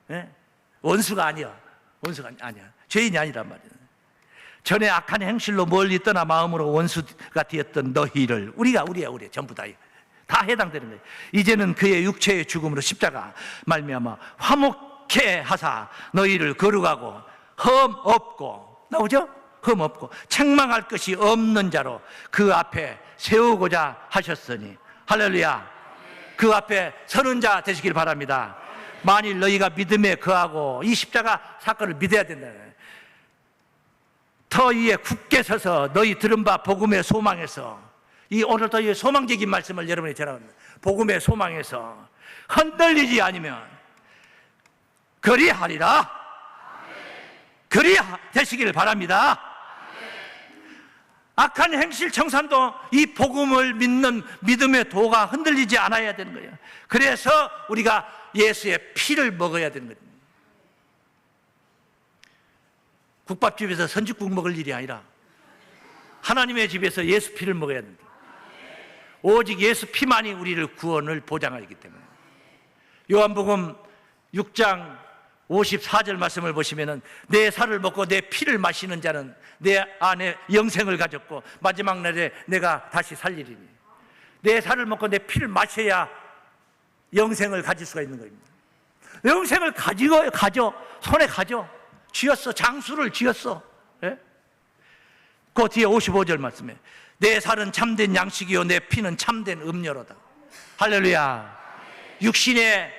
A: 네? 원수가 아니야. 원수가 아니야. 죄인이 아니란 말이에요. 전에 악한 행실로 멀리 떠나 마음으로 원수가 되었던 너희를, 우리가 전부 다 해당되는 거예요. 이제는 그의 육체의 죽음으로 십자가 말미암아 화목해 하사 너희를 거룩하고 흠 없고, 나오죠? 흠 없고 책망할 것이 없는 자로 그 앞에 세우고자 하셨으니, 할렐루야. 그 앞에 서는 자 되시길 바랍니다. 만일 너희가 믿음에 거하고 이 십자가 사건을 믿어야 된다. 터 위에 굳게 서서 너희 들은 바 복음의 소망에서 이 오늘도 이 소망적인 말씀을 여러분이 전합니다. 복음의 소망에서 흔들리지 않으면 그리하리라. 그리 되시기를 바랍니다. 악한 행실 청산도 이 복음을 믿는 믿음의 도가 흔들리지 않아야 되는 거예요. 그래서 우리가 예수의 피를 먹어야 되는 거예요. 국밥집에서 선지국 먹을 일이 아니라 하나님의 집에서 예수 피를 먹어야 된다. 오직 예수 피만이 우리를 구원을 보장하기 때문에. 요한복음 6장 54절 말씀을 보시면은 내 살을 먹고 내 피를 마시는 자는 내 안에 영생을 가졌고 마지막 날에 내가 다시 살리리니. 내 살을 먹고 내 피를 마셔야 영생을 가질 수가 있는 겁니다. 영생을 가져 손에 가져 쥐었어. 장수를 쥐었어. 예? 그 뒤에 55절 말씀에 내 살은 참된 양식이요 내 피는 참된 음료로다. 할렐루야. 육신의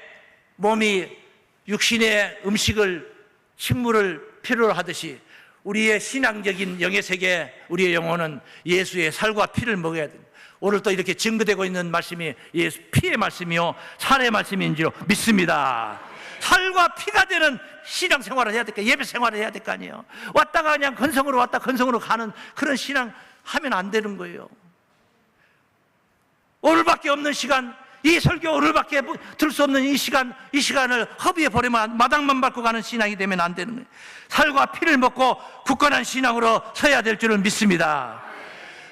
A: 몸이 육신의 음식을 식물을 필요로 하듯이 우리의 신앙적인 영의 세계, 우리의 영혼은 예수의 살과 피를 먹어야 됩니다. 오늘 또 이렇게 증거되고 있는 말씀이 예수 피의 말씀이요 살의 말씀인 줄 믿습니다. 살과 피가 되는 신앙 생활을 해야 될까? 예배 생활을 해야 될 거 아니에요. 왔다가 그냥 건성으로 왔다 건성으로 가는 그런 신앙 하면 안 되는 거예요. 오늘밖에 없는 시간, 이 설교 오늘밖에 들 수 없는 이 시간을 허비해 버리면 마당만 밟고 가는 신앙이 되면 안 되는 거예요. 살과 피를 먹고 굳건한 신앙으로 서야 될 줄을 믿습니다.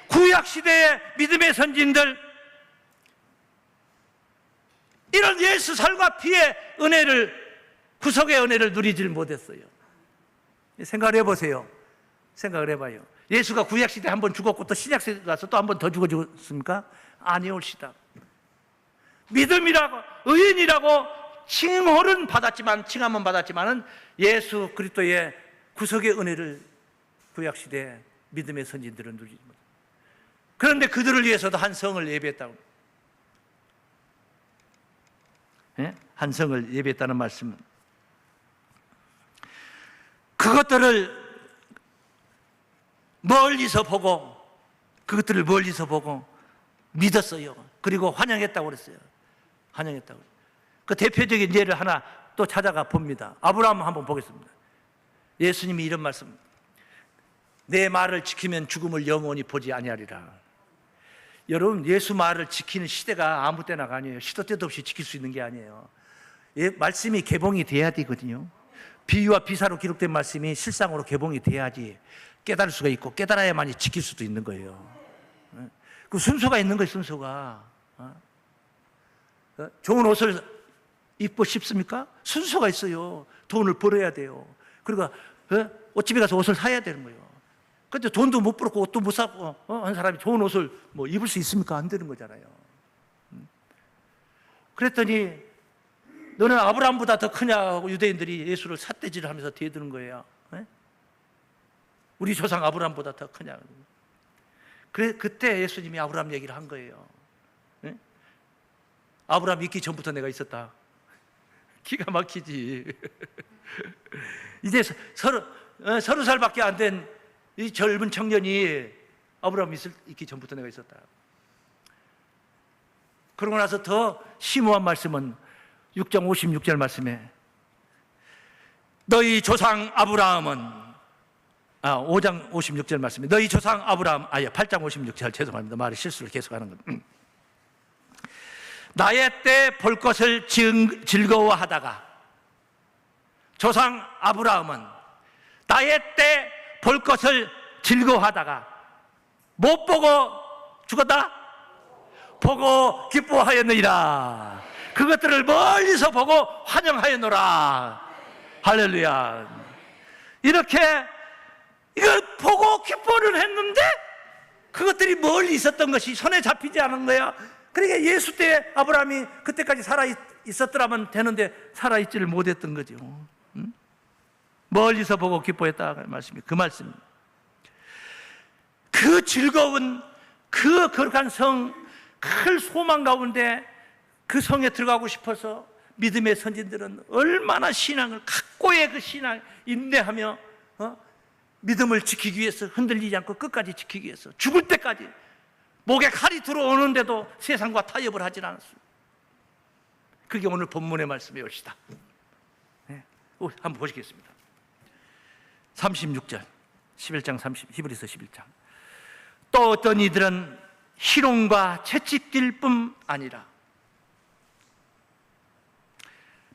A: 구약 시대의 믿음의 선진들, 이런 예수 살과 피의 은혜를, 구속의 은혜를 누리질 못했어요. 생각을 해보세요. 생각을 해봐요. 예수가 구약 시대에 한 번 죽었고 또 신약 시대에 가서 또 한 번 더 죽었습니까? 아니올시다. 믿음이라고 의인이라고 칭함은 받았지만은 예수 그리스도의 구속의 은혜를 구약 시대 믿음의 선진들은 누리지 못합니다. 그런데 그들을 위해서도 한 성을 예배했다고. 예? 한 성을 예배했다는 말씀은 그것들을 멀리서 보고 믿었어요. 그리고 환영했다고 그랬어요. 환영했다고. 그 대표적인 예를 하나 또 찾아가 봅니다. 아브라함 한번 보겠습니다. 예수님이 이런 말씀, 내 말을 지키면 죽음을 영원히 보지 아니하리라. 여러분, 예수 말을 지키는 시대가 아무 때나가 아니에요. 시도 때도 없이 지킬 수 있는 게 아니에요. 말씀이 개봉이 돼야 되거든요. 비유와 비사로 기록된 말씀이 실상으로 개봉이 돼야지 깨달을 수가 있고 깨달아야만이 지킬 수도 있는 거예요. 그 순서가 있는 거예요. 순서가. 좋은 옷을 입고 싶습니까? 순서가 있어요. 돈을 벌어야 돼요. 그리고 옷집에 가서 옷을 사야 되는 거예요. 근데 돈도 못 벌었고 옷도 못 사고 한 사람이 좋은 옷을 뭐 입을 수 있습니까? 안 되는 거잖아요. 그랬더니 너는 아브라함보다 더 크냐고 유대인들이 예수를 삿대질을 하면서 대드는 거예요. 우리 조상 아브라함보다 더 크냐. 그때 예수님이 아브라함 얘기를 한 거예요. 아브라함 있기 전부터 내가 있었다. 기가 막히지. 이제 30살밖에 안 된 이 젊은 청년이 아브라함 있기 전부터 내가 있었다. 그러고 나서 더 심오한 말씀은 6장 56절 말씀에 너희 조상 아브라함은 5장 56절 말씀에 너희 조상 아브라함 8장 56절 죄송합니다. 말이 실수를 계속하는 것. 나의 때 볼 것을 즐거워하다가 조상 아브라함은 나의 때 볼 것을 즐거워하다가 못 보고 죽었다? 보고 기뻐하였느니라. 그것들을 멀리서 보고 환영하였노라. 할렐루야. 이렇게 이걸 보고 기뻐를 했는데 그것들이 멀리 있었던 것이 손에 잡히지 않은 거야. 그러니까 예수 때 아브라함이 그때까지 살아 있었더라면 되는데 살아 있지를 못했던 거죠. 멀리서 보고 기뻐했다 말씀이 그 말씀입니다. 그 즐거운 그 거룩한 성, 큰 소망 가운데 그 성에 들어가고 싶어서 믿음의 선진들은 얼마나 신앙을 각고의 그 신앙 인내하며 믿음을 지키기 위해서 흔들리지 않고 끝까지 지키기 위해서 죽을 때까지 목에 칼이 들어오는데도 세상과 타협을 하진 않았어요. 그게 오늘 본문의 말씀의 것이다. 네. 한번 보시겠습니다. 36절, 11장 30, 히브리서 11장. 또 어떤 이들은 희롱과 채찍질 뿐 아니라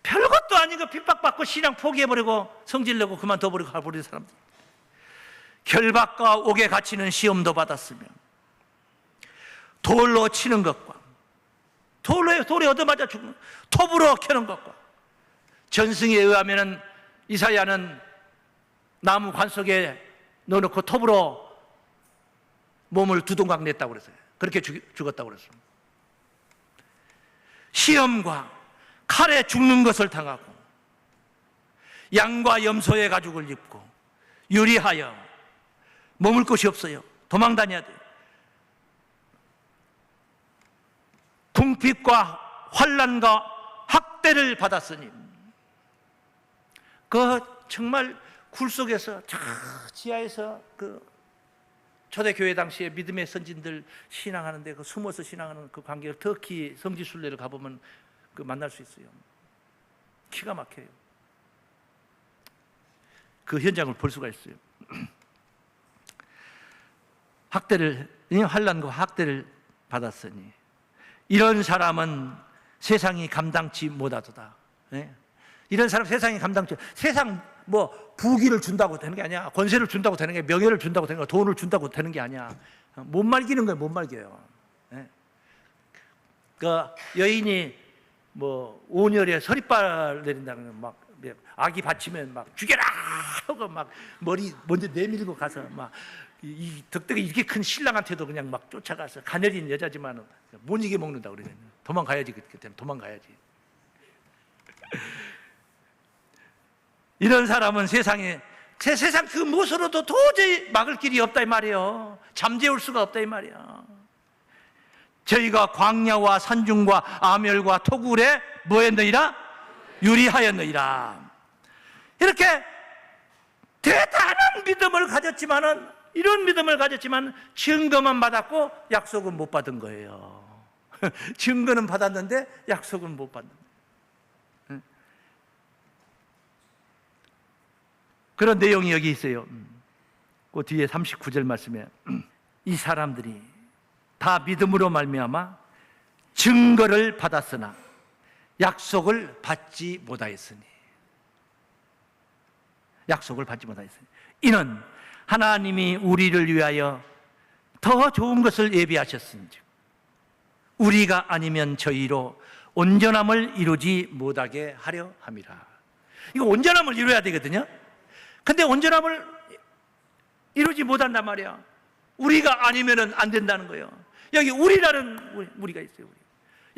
A: 별것도 아닌 거 핍박받고 신앙 포기해버리고 성질내고 그만둬버리고 가버리는 사람들, 결박과 옥에 갇히는 시험도 받았으며 돌로 치는 것과 돌에 얻어맞아 죽는, 톱으로 캐는 것과, 전승에 의하면 이사야는 나무 관 속에 넣어놓고 톱으로 몸을 두동강 냈다고 그랬어요. 그렇게 죽었다고 그랬어요. 시험과 칼에 죽는 것을 당하고 양과 염소의 가죽을 입고 유리하여 머물 곳이 없어요. 도망 다녀야 돼요. 궁핍과 환난과 학대를 받았으니, 그 정말 굴 속에서 저 지하에서 그 초대교회 당시에 믿음의 선진들 신앙하는데 그 숨어서 신앙하는 그 관계를, 터키 성지순례를 가보면 그 만날 수 있어요. 기가 막혀요. 그 현장을 볼 수가 있어요. 환난과 학대를 받았으니 이런 사람은 세상이 감당치 못하도다. 네? 이런 사람 세상이 감당치, 세상 뭐 부귀를 준다고 되는 게 아니야. 권세를 준다고 되는 게, 명예를 준다고 되는 게, 돈을 준다고 되는 게 아니야. 못 말기는 거예요. 못 말겨요. 네? 그 여인이 뭐 온열에 서리빨 내린다는 막 아기 받치면 막 죽여라 하고 막 머리 먼저 내밀고 가서 막 이 덕덕이 이렇게 큰 신랑한테도 그냥 막 쫓아가서, 가녀린 여자지만 못 이겨 먹는다 그러거든요. 도망가야지. 그때는 도망가야지. 이런 사람은 세상 그 무엇으로도 도저히 막을 길이 없다 이 말이에요. 잠재울 수가 없다 이 말이야. 저희가 광야와 산중과 아멸과 토굴에 뭐했느니라? 유리하였느니라. 이렇게 대단한 믿음을 가졌지만은, 이런 믿음을 가졌지만 증거만 받았고 약속은 못 받은 거예요. 증거는 받았는데 약속은 못 받는 거예요. 그런 내용이 여기 있어요. 그 뒤에 39절 말씀에 이 사람들이 다 믿음으로 말미암아 증거를 받았으나 약속을 받지 못하였으니, 약속을 받지 못하였으니 이는 하나님이 우리를 위하여 더 좋은 것을 예비하셨은즉 우리가 아니면 저희로 온전함을 이루지 못하게 하려 함이라. 이거 온전함을 이루어야 되거든요. 근데 온전함을 이루지 못한단 말이야. 우리가 아니면 안 된다는 거예요. 여기 우리라는 우리가 있어요.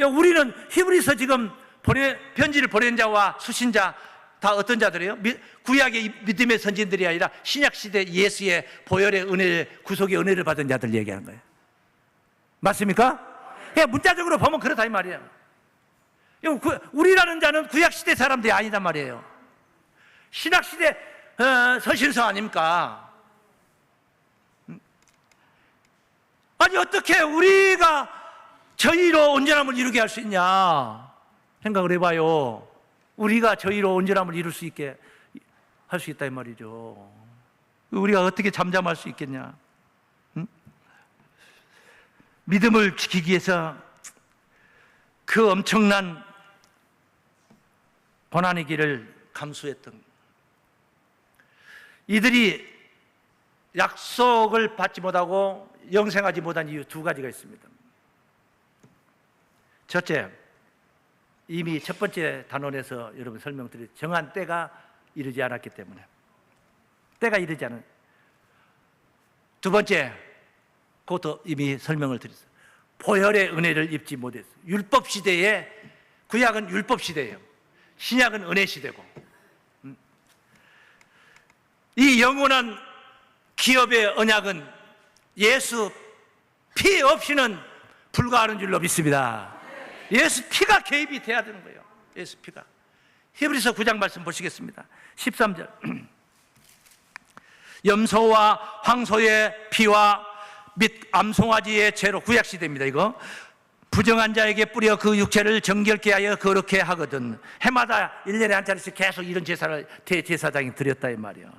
A: 우리는 히브리서 지금 편지를 보낸 자와 수신자 다 어떤 자들이에요? 구약의 믿음의 선진들이 아니라 신약시대 예수의 보혈의 은혜를, 구속의 은혜를 받은 자들 얘기하는 거예요. 맞습니까? 문자적으로 보면 그렇다 이 말이에요. 우리라는 자는 구약시대 사람들이 아니단 말이에요. 신약시대 서신서 아닙니까? 아니 어떻게 우리가 저희로 온전함을 이루게 할 수 있냐 생각을 해봐요. 우리가 저희로 온전함을 이룰 수 있게 할 수 있다 이 말이죠. 우리가 어떻게 잠잠할 수 있겠냐? 응? 믿음을 지키기 위해서 그 엄청난 고난의 길을 감수했던 이들이 약속을 받지 못하고 영생하지 못한 이유 두 가지가 있습니다. 첫째, 이미 첫 번째 단원에서 여러분 설명드린 정한 때가 이르지 않았기 때문에, 때가 이르지 않은. 두 번째, 그것도 이미 설명을 드렸어요. 보혈의 은혜를 입지 못했어요. 율법 시대에, 구약은 율법 시대예요. 신약은 은혜 시대고, 이 영원한 기업의 언약은 예수 피 없이는 불가하는 줄로 믿습니다. 예수 피가 개입이 돼야 되는 거예요. 예수 피가. 히브리서 9장 말씀 보시겠습니다. 13절. 염소와 황소의 피와 및 암송아지의 죄로, 구약시대입니다 이거. 부정한 자에게 뿌려 그 육체를 정결케 하여 거룩해 하거든. 해마다 1년에 한 차례씩 계속 이런 제사를 대제사장이 드렸다 이 말이에요.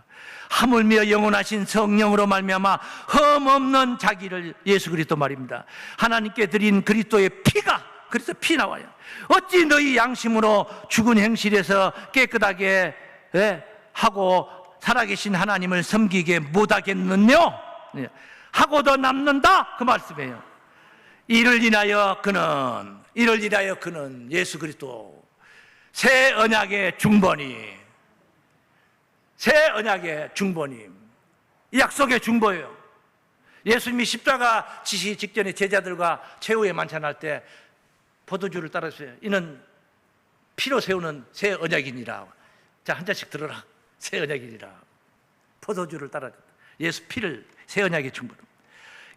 A: 하물며 영원하신 성령으로 말미암아 흠없는 자기를, 예수 그리스도 말입니다, 하나님께 드린 그리스도의 피가, 그래서 피 나와요. 어찌 너희 양심으로 죽은 행실에서 깨끗하게 하고 살아계신 하나님을 섬기게 못하겠느냐? 하고도 남는다 그 말씀이에요. 이를 인하여 그는 예수 그리스도 새 언약의 중보니, 새 언약의 중보님, 약속의 중보예요. 예수님이 십자가 지시 직전에 제자들과 최후의 만찬할 때 포도주를 따랐어요. 이는 피로 세우는 새 언약이니라. 자, 한 잔씩 들어라. 새 언약이니라. 포도주를 따라 예수 피를, 새 언약의 중보로.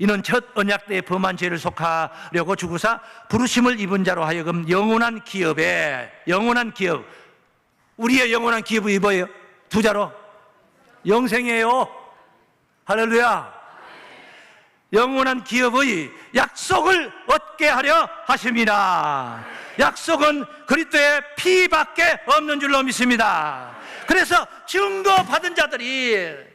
A: 이는 첫 언약 때에 범한 죄를 속하려고 주구사 부르심을 입은 자로 하여금 영원한 기업에, 영원한 기업, 우리의 영원한 기업이 뭐예요? 두 자로 영생이에요. 할렐루야. 영원한 기업의 약속을 얻게 하려 하심이라. 약속은 그리스도의 피밖에 없는 줄로 믿습니다. 그래서 증거받은 자들이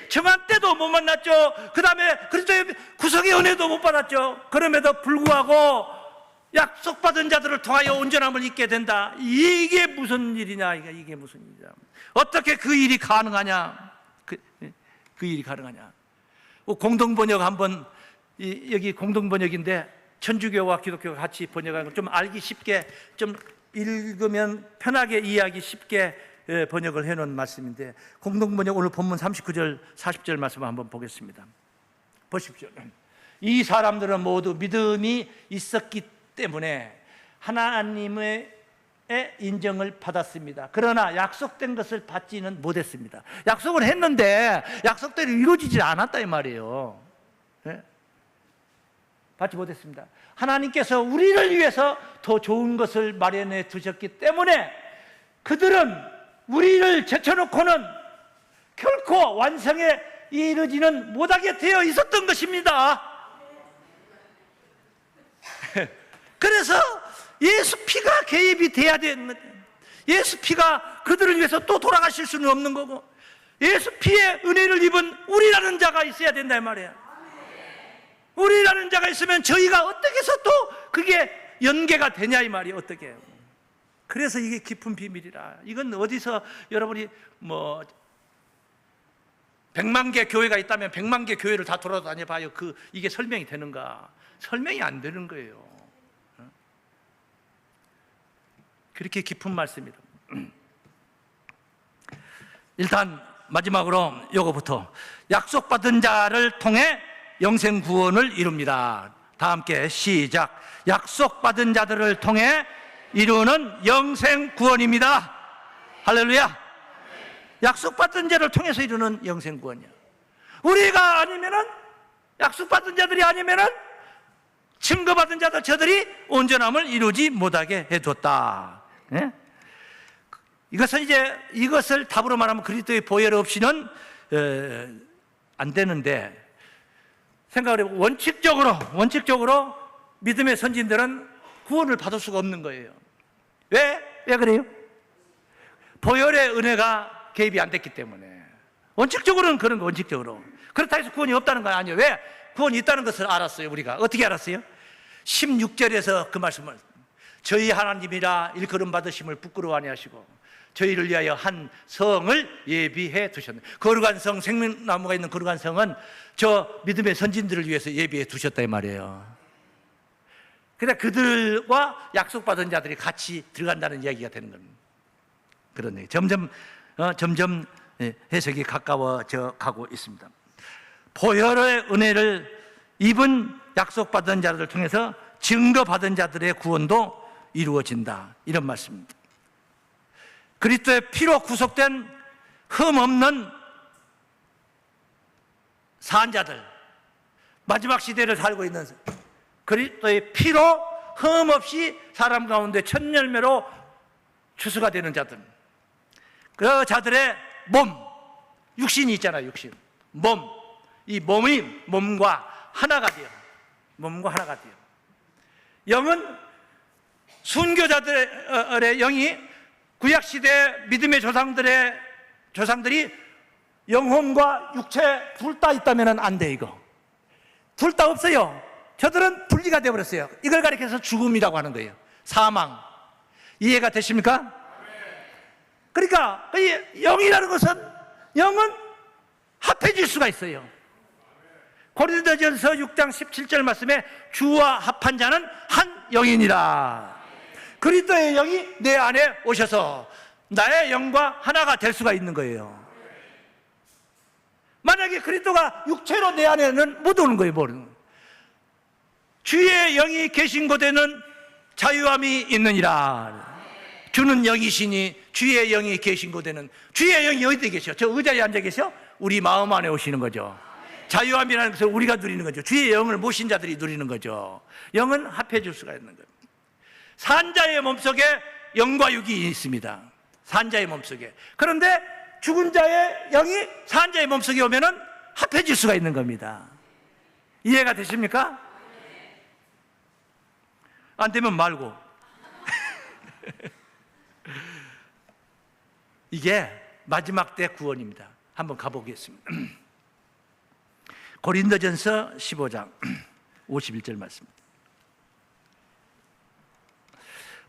A: 정한 때도 못 만났죠. 그 다음에 그리스도의 구속의 은혜도 못 받았죠. 그럼에도 불구하고 약속받은 자들을 통하여 온전함을 입게 된다. 이게 무슨 일이냐? 이게 무슨 일이냐? 어떻게 그 일이 가능하냐? 그 일이 가능하냐? 공동번역 한번, 여기 공동번역인데 천주교와 기독교가 같이 번역하는 거 좀 알기 쉽게, 좀 읽으면 편하게 이해하기 쉽게 번역을 해놓은 말씀인데, 공동번역 오늘 본문 39절 40절 말씀을 한번 보겠습니다. 보십시오. 이 사람들은 모두 믿음이 있었기 때문에 하나님의 인정을 받았습니다. 그러나 약속된 것을 받지는 못했습니다. 약속을 했는데 약속대로 이루어지지 않았다 이 말이에요. 네? 받지 못했습니다. 하나님께서 우리를 위해서 더 좋은 것을 마련해 두셨기 때문에 그들은 우리를 제쳐놓고는 결코 완성에 이르지는 못하게 되어 있었던 것입니다. 그래서 예수 피가 개입이 돼야 되는 거예요. 예수 피가 그들을 위해서 또 돌아가실 수는 없는 거고, 예수 피의 은혜를 입은 우리라는 자가 있어야 된다 이 말이에요. 우리라는 자가 있으면 저희가 어떻게 해서 또 그게 연계가 되냐 이 말이에요. 어떻게 해요. 그래서 이게 깊은 비밀이라. 이건 어디서 여러분이 100만 개 교회가 있다면 100만 개 교회를 다 돌아다녀 봐요. 이게 설명이 되는가? 설명이 안 되는 거예요. 그렇게 깊은 말씀입니다. 일단 마지막으로 요거부터, 약속받은 자를 통해 영생 구원을 이룹니다. 다 함께 시작. 약속받은 자들을 통해 이루는 영생 구원입니다. 할렐루야. 약속받은 자를 통해서 이루는 영생 구원이야. 우리가 아니면은, 약속받은 자들이 아니면은 증거받은 자들, 저들이 온전함을 이루지 못하게 해뒀다. 네? 이것을 답으로 말하면 그리스도의 보혈 없이는 안 되는데, 생각을 해보면 원칙적으로 믿음의 선진들은 구원을 받을 수가 없는 거예요. 왜 그래요? 보혈의 은혜가 개입이 안 됐기 때문에. 원칙적으로는 그런 거, 원칙적으로. 그렇다 해서 구원이 없다는 건 아니에요. 왜? 구원이 있다는 것을 알았어요. 우리가 어떻게 알았어요? 16절에서 그 말씀을, 저희 하나님이라 일컬음 받으심을 부끄러워 아니하시고 저희를 위하여 한 성을 예비해 두셨네. 거룩한 성, 생명나무가 있는 거룩한 성은 저 믿음의 선진들을 위해서 예비해 두셨다 이 말이에요. 그러니까 그들과 약속받은 자들이 같이 들어간다는 이야기가 되는 겁니다. 그런 얘기. 점점 해석이 가까워져 가고 있습니다. 보혈의 은혜를 입은 약속받은 자들을 통해서 증거받은 자들의 구원도 이루어진다, 이런 말씀입니다. 그리스도의 피로 구속된 흠없는 산자들, 마지막 시대를 살고 있는, 그리스도의 피로 흠없이 사람 가운데 첫 열매로 추수가 되는 자들, 그 자들의 몸, 육신이 있잖아요. 육신, 몸, 이 몸과 하나가 돼요. 몸과 하나가 돼요. 영은 순교자들의 영이 구약시대 믿음의 조상들이 영혼과 육체 둘 다 있다면 안 돼. 이거 둘 다 없어요. 저들은 분리가 되어버렸어요. 이걸 가리켜서 죽음이라고 하는 거예요. 사망. 이해가 되십니까? 그러니까 영이라는 것은, 영은 합해질 수가 있어요. 고린도전서 6장 17절 말씀에 주와 합한 자는 한 영이니라. 그리스도의 영이 내 안에 오셔서 나의 영과 하나가 될 수가 있는 거예요. 만약에 그리스도가 육체로 내 안에는 못 오는 거예요. 주의 영이 계신 곳에는 자유함이 있느니라. 주는 영이시니 주의 영이 계신 곳에는, 주의 영이 어디 계셔? 저 의자에 앉아 계셔? 우리 마음 안에 오시는 거죠. 자유함이라는 것을 우리가 누리는 거죠. 주의 영을 모신 자들이 누리는 거죠. 영은 합해 줄 수가 있는 거예요. 산자의 몸속에 영과 육이 있습니다. 산자의 몸속에. 그런데 죽은 자의 영이 산자의 몸속에 오면은 합해질 수가 있는 겁니다. 이해가 되십니까? 안 되면 말고. 이게 마지막 때 구원입니다. 한번 가보겠습니다. 고린도전서 15장 51절 말씀.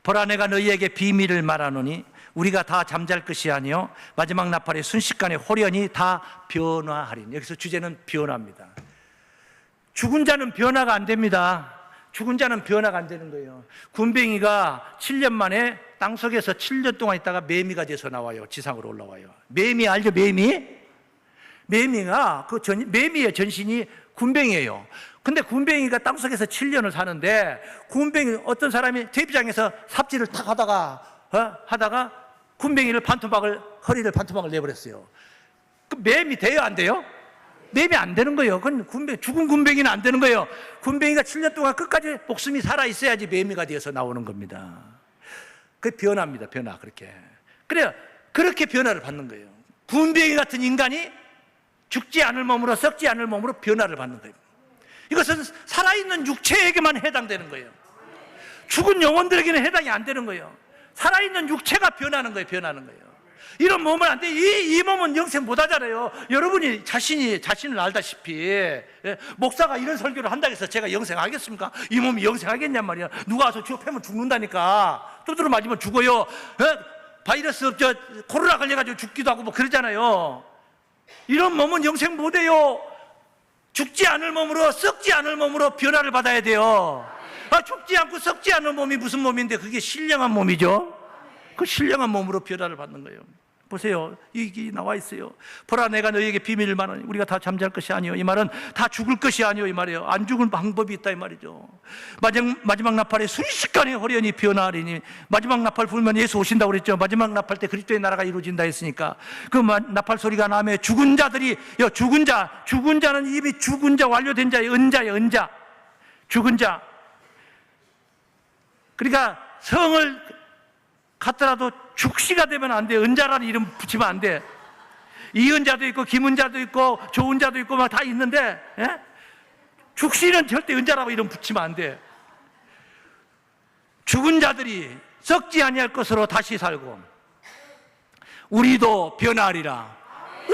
A: 보라, 내가 너희에게 비밀을 말하노니 우리가 다 잠잘 것이 아니요 마지막 나팔의 순식간에 홀연히 다 변화하리니. 여기서 주제는 변화입니다. 죽은 자는 변화가 안 됩니다. 죽은 자는 변화가 안 되는 거예요. 군뱅이가 7년 만에 땅속에서 7년 동안 있다가 매미가 돼서 나와요. 지상으로 올라와요. 매미 알죠? 매미가 매미의 전신이 군뱅이에요. 근데 군뱅이가 땅속에서 7년을 사는데, 군뱅이 어떤 사람이 TV장에서 삽질을 탁 하다가 군뱅이를 허리를 반토막을 내버렸어요. 그 매미 돼요, 안 돼요? 매미 안 되는 거예요. 그건 죽은 군뱅이는 안 되는 거예요. 군뱅이가 7년 동안 끝까지 목숨이 살아 있어야지 매미가 되어서 나오는 겁니다. 그 변화입니다. 변화. 그래요. 그렇게 변화를 받는 거예요. 군뱅이 같은 인간이 죽지 않을 몸으로, 썩지 않을 몸으로 변화를 받는 거예요. 이것은 살아있는 육체에게만 해당되는 거예요. 죽은 영혼들에게는 해당이 안 되는 거예요. 살아있는 육체가 변하는 거예요. 이런 몸은 안 돼. 이 몸은 영생 못 하잖아요. 여러분이 자신을 알다시피, 목사가 이런 설교를 한다고 해서 제가 영생하겠습니까? 이 몸이 영생하겠냔 말이야. 누가 와서 주워 패면 죽는다니까. 두드러 맞으면 죽어요. 바이러스 코로나 걸려가지고 죽기도 하고 뭐 그러잖아요. 이런 몸은 영생 못 해요. 죽지 않을 몸으로, 썩지 않을 몸으로 변화를 받아야 돼요. 죽지 않고 썩지 않은 몸이 무슨 몸인데, 그게 신령한 몸이죠. 그 신령한 몸으로 변화를 받는 거예요. 보세요. 이게 나와 있어요. 보라, 내가 너희에게 비밀을 말하니 우리가 다 잠잘 것이 아니요. 이 말은 다 죽을 것이 아니요, 이 말이에요. 안 죽을 방법이 있다, 이 말이죠. 마지막 나팔에 순식간에 홀연히 변화하리니. 마지막 나팔 불면 예수 오신다고 그랬죠. 마지막 나팔 때 그리스도의 나라가 이루어진다 했으니까, 그 나팔 소리가 나면 죽은 자는 이미 죽은 자, 완료된 자의 은자. 죽은 자. 그러니까 성을 갖더라도 죽시가 되면 안 돼. 은자라는 이름 붙이면 안 돼. 이은자도 있고 김은자도 있고 조은자도 있고 막 다 있는데, 죽시는 절대 은자라고 이름 붙이면 안 돼. 죽은 자들이 썩지 아니할 것으로 다시 살고 우리도 변화하리라.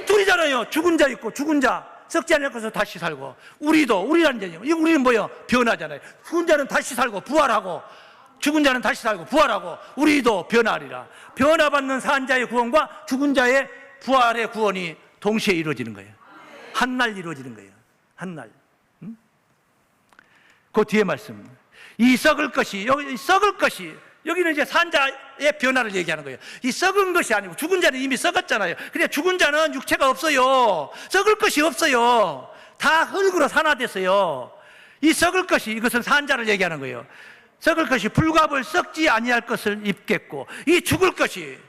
A: 둘이잖아요. 죽은 자 있고, 죽은 자 썩지 않을 것으로 다시 살고, 우리라는 자예요. 우리는 뭐예요? 변화잖아요. 죽은 자는 다시 살고 부활하고, 죽은 자는 다시 살고 부활하고, 우리도 변화하리라. 변화받는 산자의 구원과 죽은 자의 부활의 구원이 동시에 이루어지는 거예요. 한날 이루어지는 거예요. 한날. 그 뒤에 말씀. 이 썩을 것이, 여기는 이제 산자의 변화를 얘기하는 거예요. 이 썩은 것이 아니고, 죽은 자는 이미 썩었잖아요. 근데 죽은 자는 육체가 없어요. 썩을 것이 없어요. 다 흙으로 산화됐어요. 이 썩을 것이, 이것은 산자를 얘기하는 거예요. 썩을 것이 불갑을 썩지 아니할 것을 입겠고, 이 죽을 것이,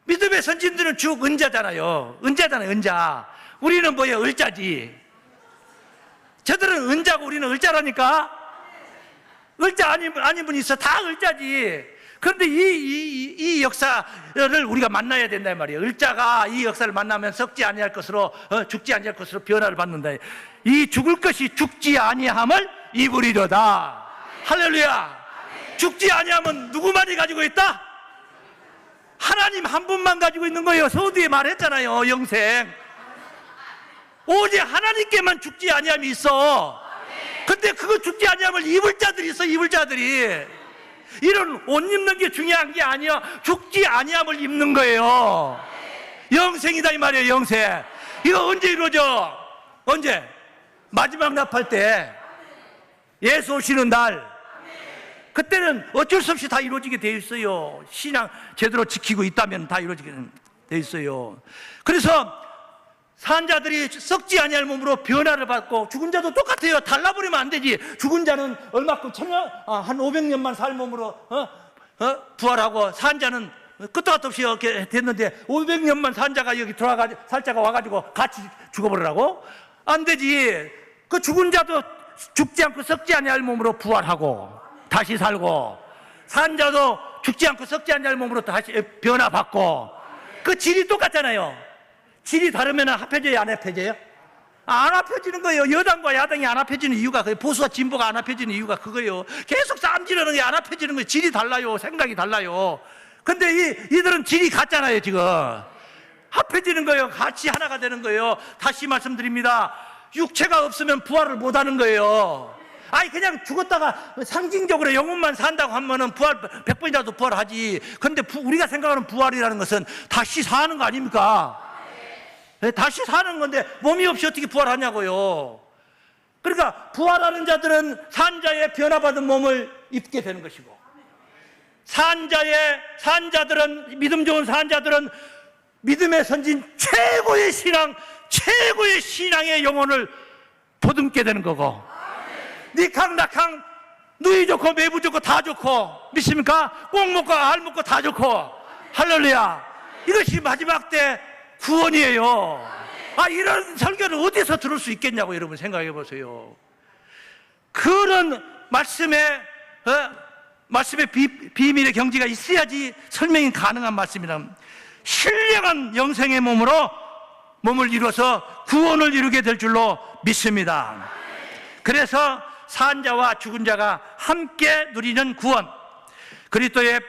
A: 믿음의 선진들은 은자잖아요. 은자. 우리는 뭐예요? 을자지. 저들은 은자고 우리는 을자라니까. 을자 아닌 분이 있어. 다 을자지. 그런데 이 역사를 우리가 만나야 된단 말이에요. 을자가 이 역사를 만나면 썩지 아니할 것으로, 죽지 아니할 것으로 변화를 받는다. 이 죽을 것이 죽지 아니함을 입으리로다. 할렐루야. 죽지 아니함은 누구만이 가지고 있다? 하나님 한 분만 가지고 있는 거예요. 서두에 말했잖아요. 영생. 오직 하나님께만 죽지 아니함이 있어. 근데 그거 죽지 아니함을 입을 자들이 있어. 입을 자들이. 이런 옷 입는 게 중요한 게 아니야. 죽지 아니함을 입는 거예요. 영생이다 이 말이에요. 영생. 이거 언제 이루어져? 언제? 마지막 나팔 때, 예수 오시는 날, 그때는 어쩔 수 없이 다 이루어지게 돼 있어요. 신앙 제대로 지키고 있다면 다 이루어지게 돼 있어요. 그래서 산자들이 썩지 아니할 몸으로 변화를 받고, 죽은 자도 똑같아요. 달라버리면 안 되지. 죽은 자는 얼마큼 한 500년만 살 몸으로 부활하고, 산자는 끝도 없이 이렇게 됐는데 500년만 산자가 여기 살자가 와가지고 같이 죽어버리라고? 안 되지. 그 죽은 자도 죽지 않고 썩지 아니할 몸으로 부활하고 다시 살고, 산자도 죽지 않고 썩지 아니할 몸으로 다시 변화받고, 그 질이 똑같잖아요. 질이 다르면 합해져요, 안 합해져요? 안 합해지는 거예요. 여당과 야당이 안 합해지는 이유가, 보수와 진보가 안 합해지는 이유가 그거예요. 계속 싸움 지르는 게 안 합해지는 거예요. 질이 달라요. 생각이 달라요. 근데 이들은 질이 같잖아요, 지금. 합해지는 거예요. 같이 하나가 되는 거예요. 다시 말씀드립니다. 육체가 없으면 부활을 못 하는 거예요. 아니, 그냥 죽었다가 상징적으로 영혼만 산다고 하면은 부활, 100번이라도 부활하지. 근데 우리가 생각하는 부활이라는 것은 다시 사는 거 아닙니까? 다시 사는 건데 몸이 없이 어떻게 부활하냐고요. 그러니까 부활하는 자들은 산자의 변화받은 몸을 입게 되는 것이고, 산자들은, 믿음 좋은 산자들은 믿음의 선진 최고의 신앙의 영혼을 보듬게 되는 거고, 니캉나캉 누이 좋고 매부 좋고 다 좋고, 믿습니까? 꼭 먹고 알 먹고 다 좋고, 할렐루야. 이것이 마지막 때 구원이에요. 이런 설교를 어디서 들을 수 있겠냐고 여러분 생각해 보세요. 그런 말씀의 비밀의 경지가 있어야지 설명이 가능한 말씀이라. 신령한 영생의 몸을 이루어서 구원을 이루게 될 줄로 믿습니다. 그래서 산자와 죽은 자가 함께 누리는 구원, 그리스도의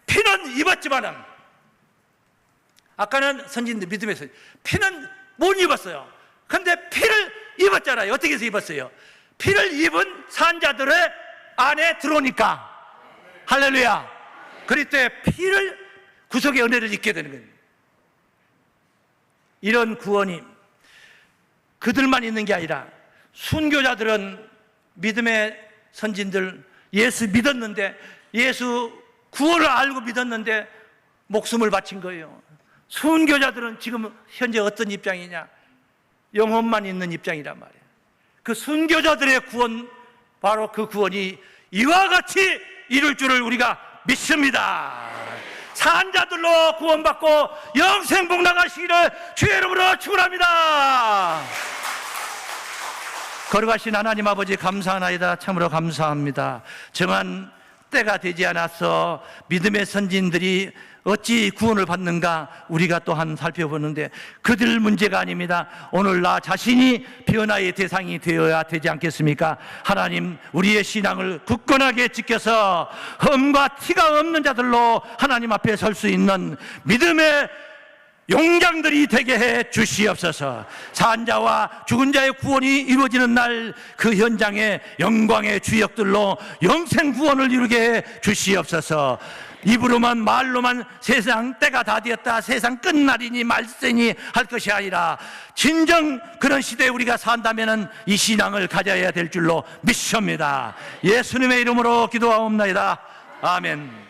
A: 피는 입었지만은, 아까는 선진들 믿음에서 피는 못 입었어요. 근데 피를 입었잖아요. 어떻게 해서 입었어요? 피를 입은 산자들의 안에 들어오니까, 할렐루야. 그리스도의 피를, 구속의 은혜를 입게 되는 거예요. 이런 구원이 그들만 있는 게 아니라, 순교자들은, 믿음의 선진들, 예수 믿었는데, 예수 구원을 알고 믿었는데 목숨을 바친 거예요. 순교자들은 지금 현재 어떤 입장이냐? 영혼만 있는 입장이란 말이에요. 그 순교자들의 구원, 바로 그 구원이 이와 같이 이룰 줄을 우리가 믿습니다. 산자들로 구원받고 영생복 나가시기를 주의 이름으로 축원합니다. 거룩하신 하나님 아버지, 감사하나이다. 참으로 감사합니다. 정한 때가 되지 않아서 믿음의 선진들이 어찌 구원을 받는가 우리가 또한 살펴보는데, 그들 문제가 아닙니다. 오늘 나 자신이 변화의 대상이 되어야 되지 않겠습니까? 하나님, 우리의 신앙을 굳건하게 지켜서 흠과 티가 없는 자들로 하나님 앞에 설 수 있는 믿음의 용장들이 되게 해 주시옵소서. 산자와 죽은 자의 구원이 이루어지는 날, 그 현장에 영광의 주역들로 영생 구원을 이루게 해 주시옵소서. 입으로만 말로만 세상 때가 다 되었다, 세상 끝날이니 말세니 할 것이 아니라, 진정 그런 시대에 우리가 산다면은 이 신앙을 가져야 될 줄로 믿습니다. 예수님의 이름으로 기도하옵나이다. 아멘.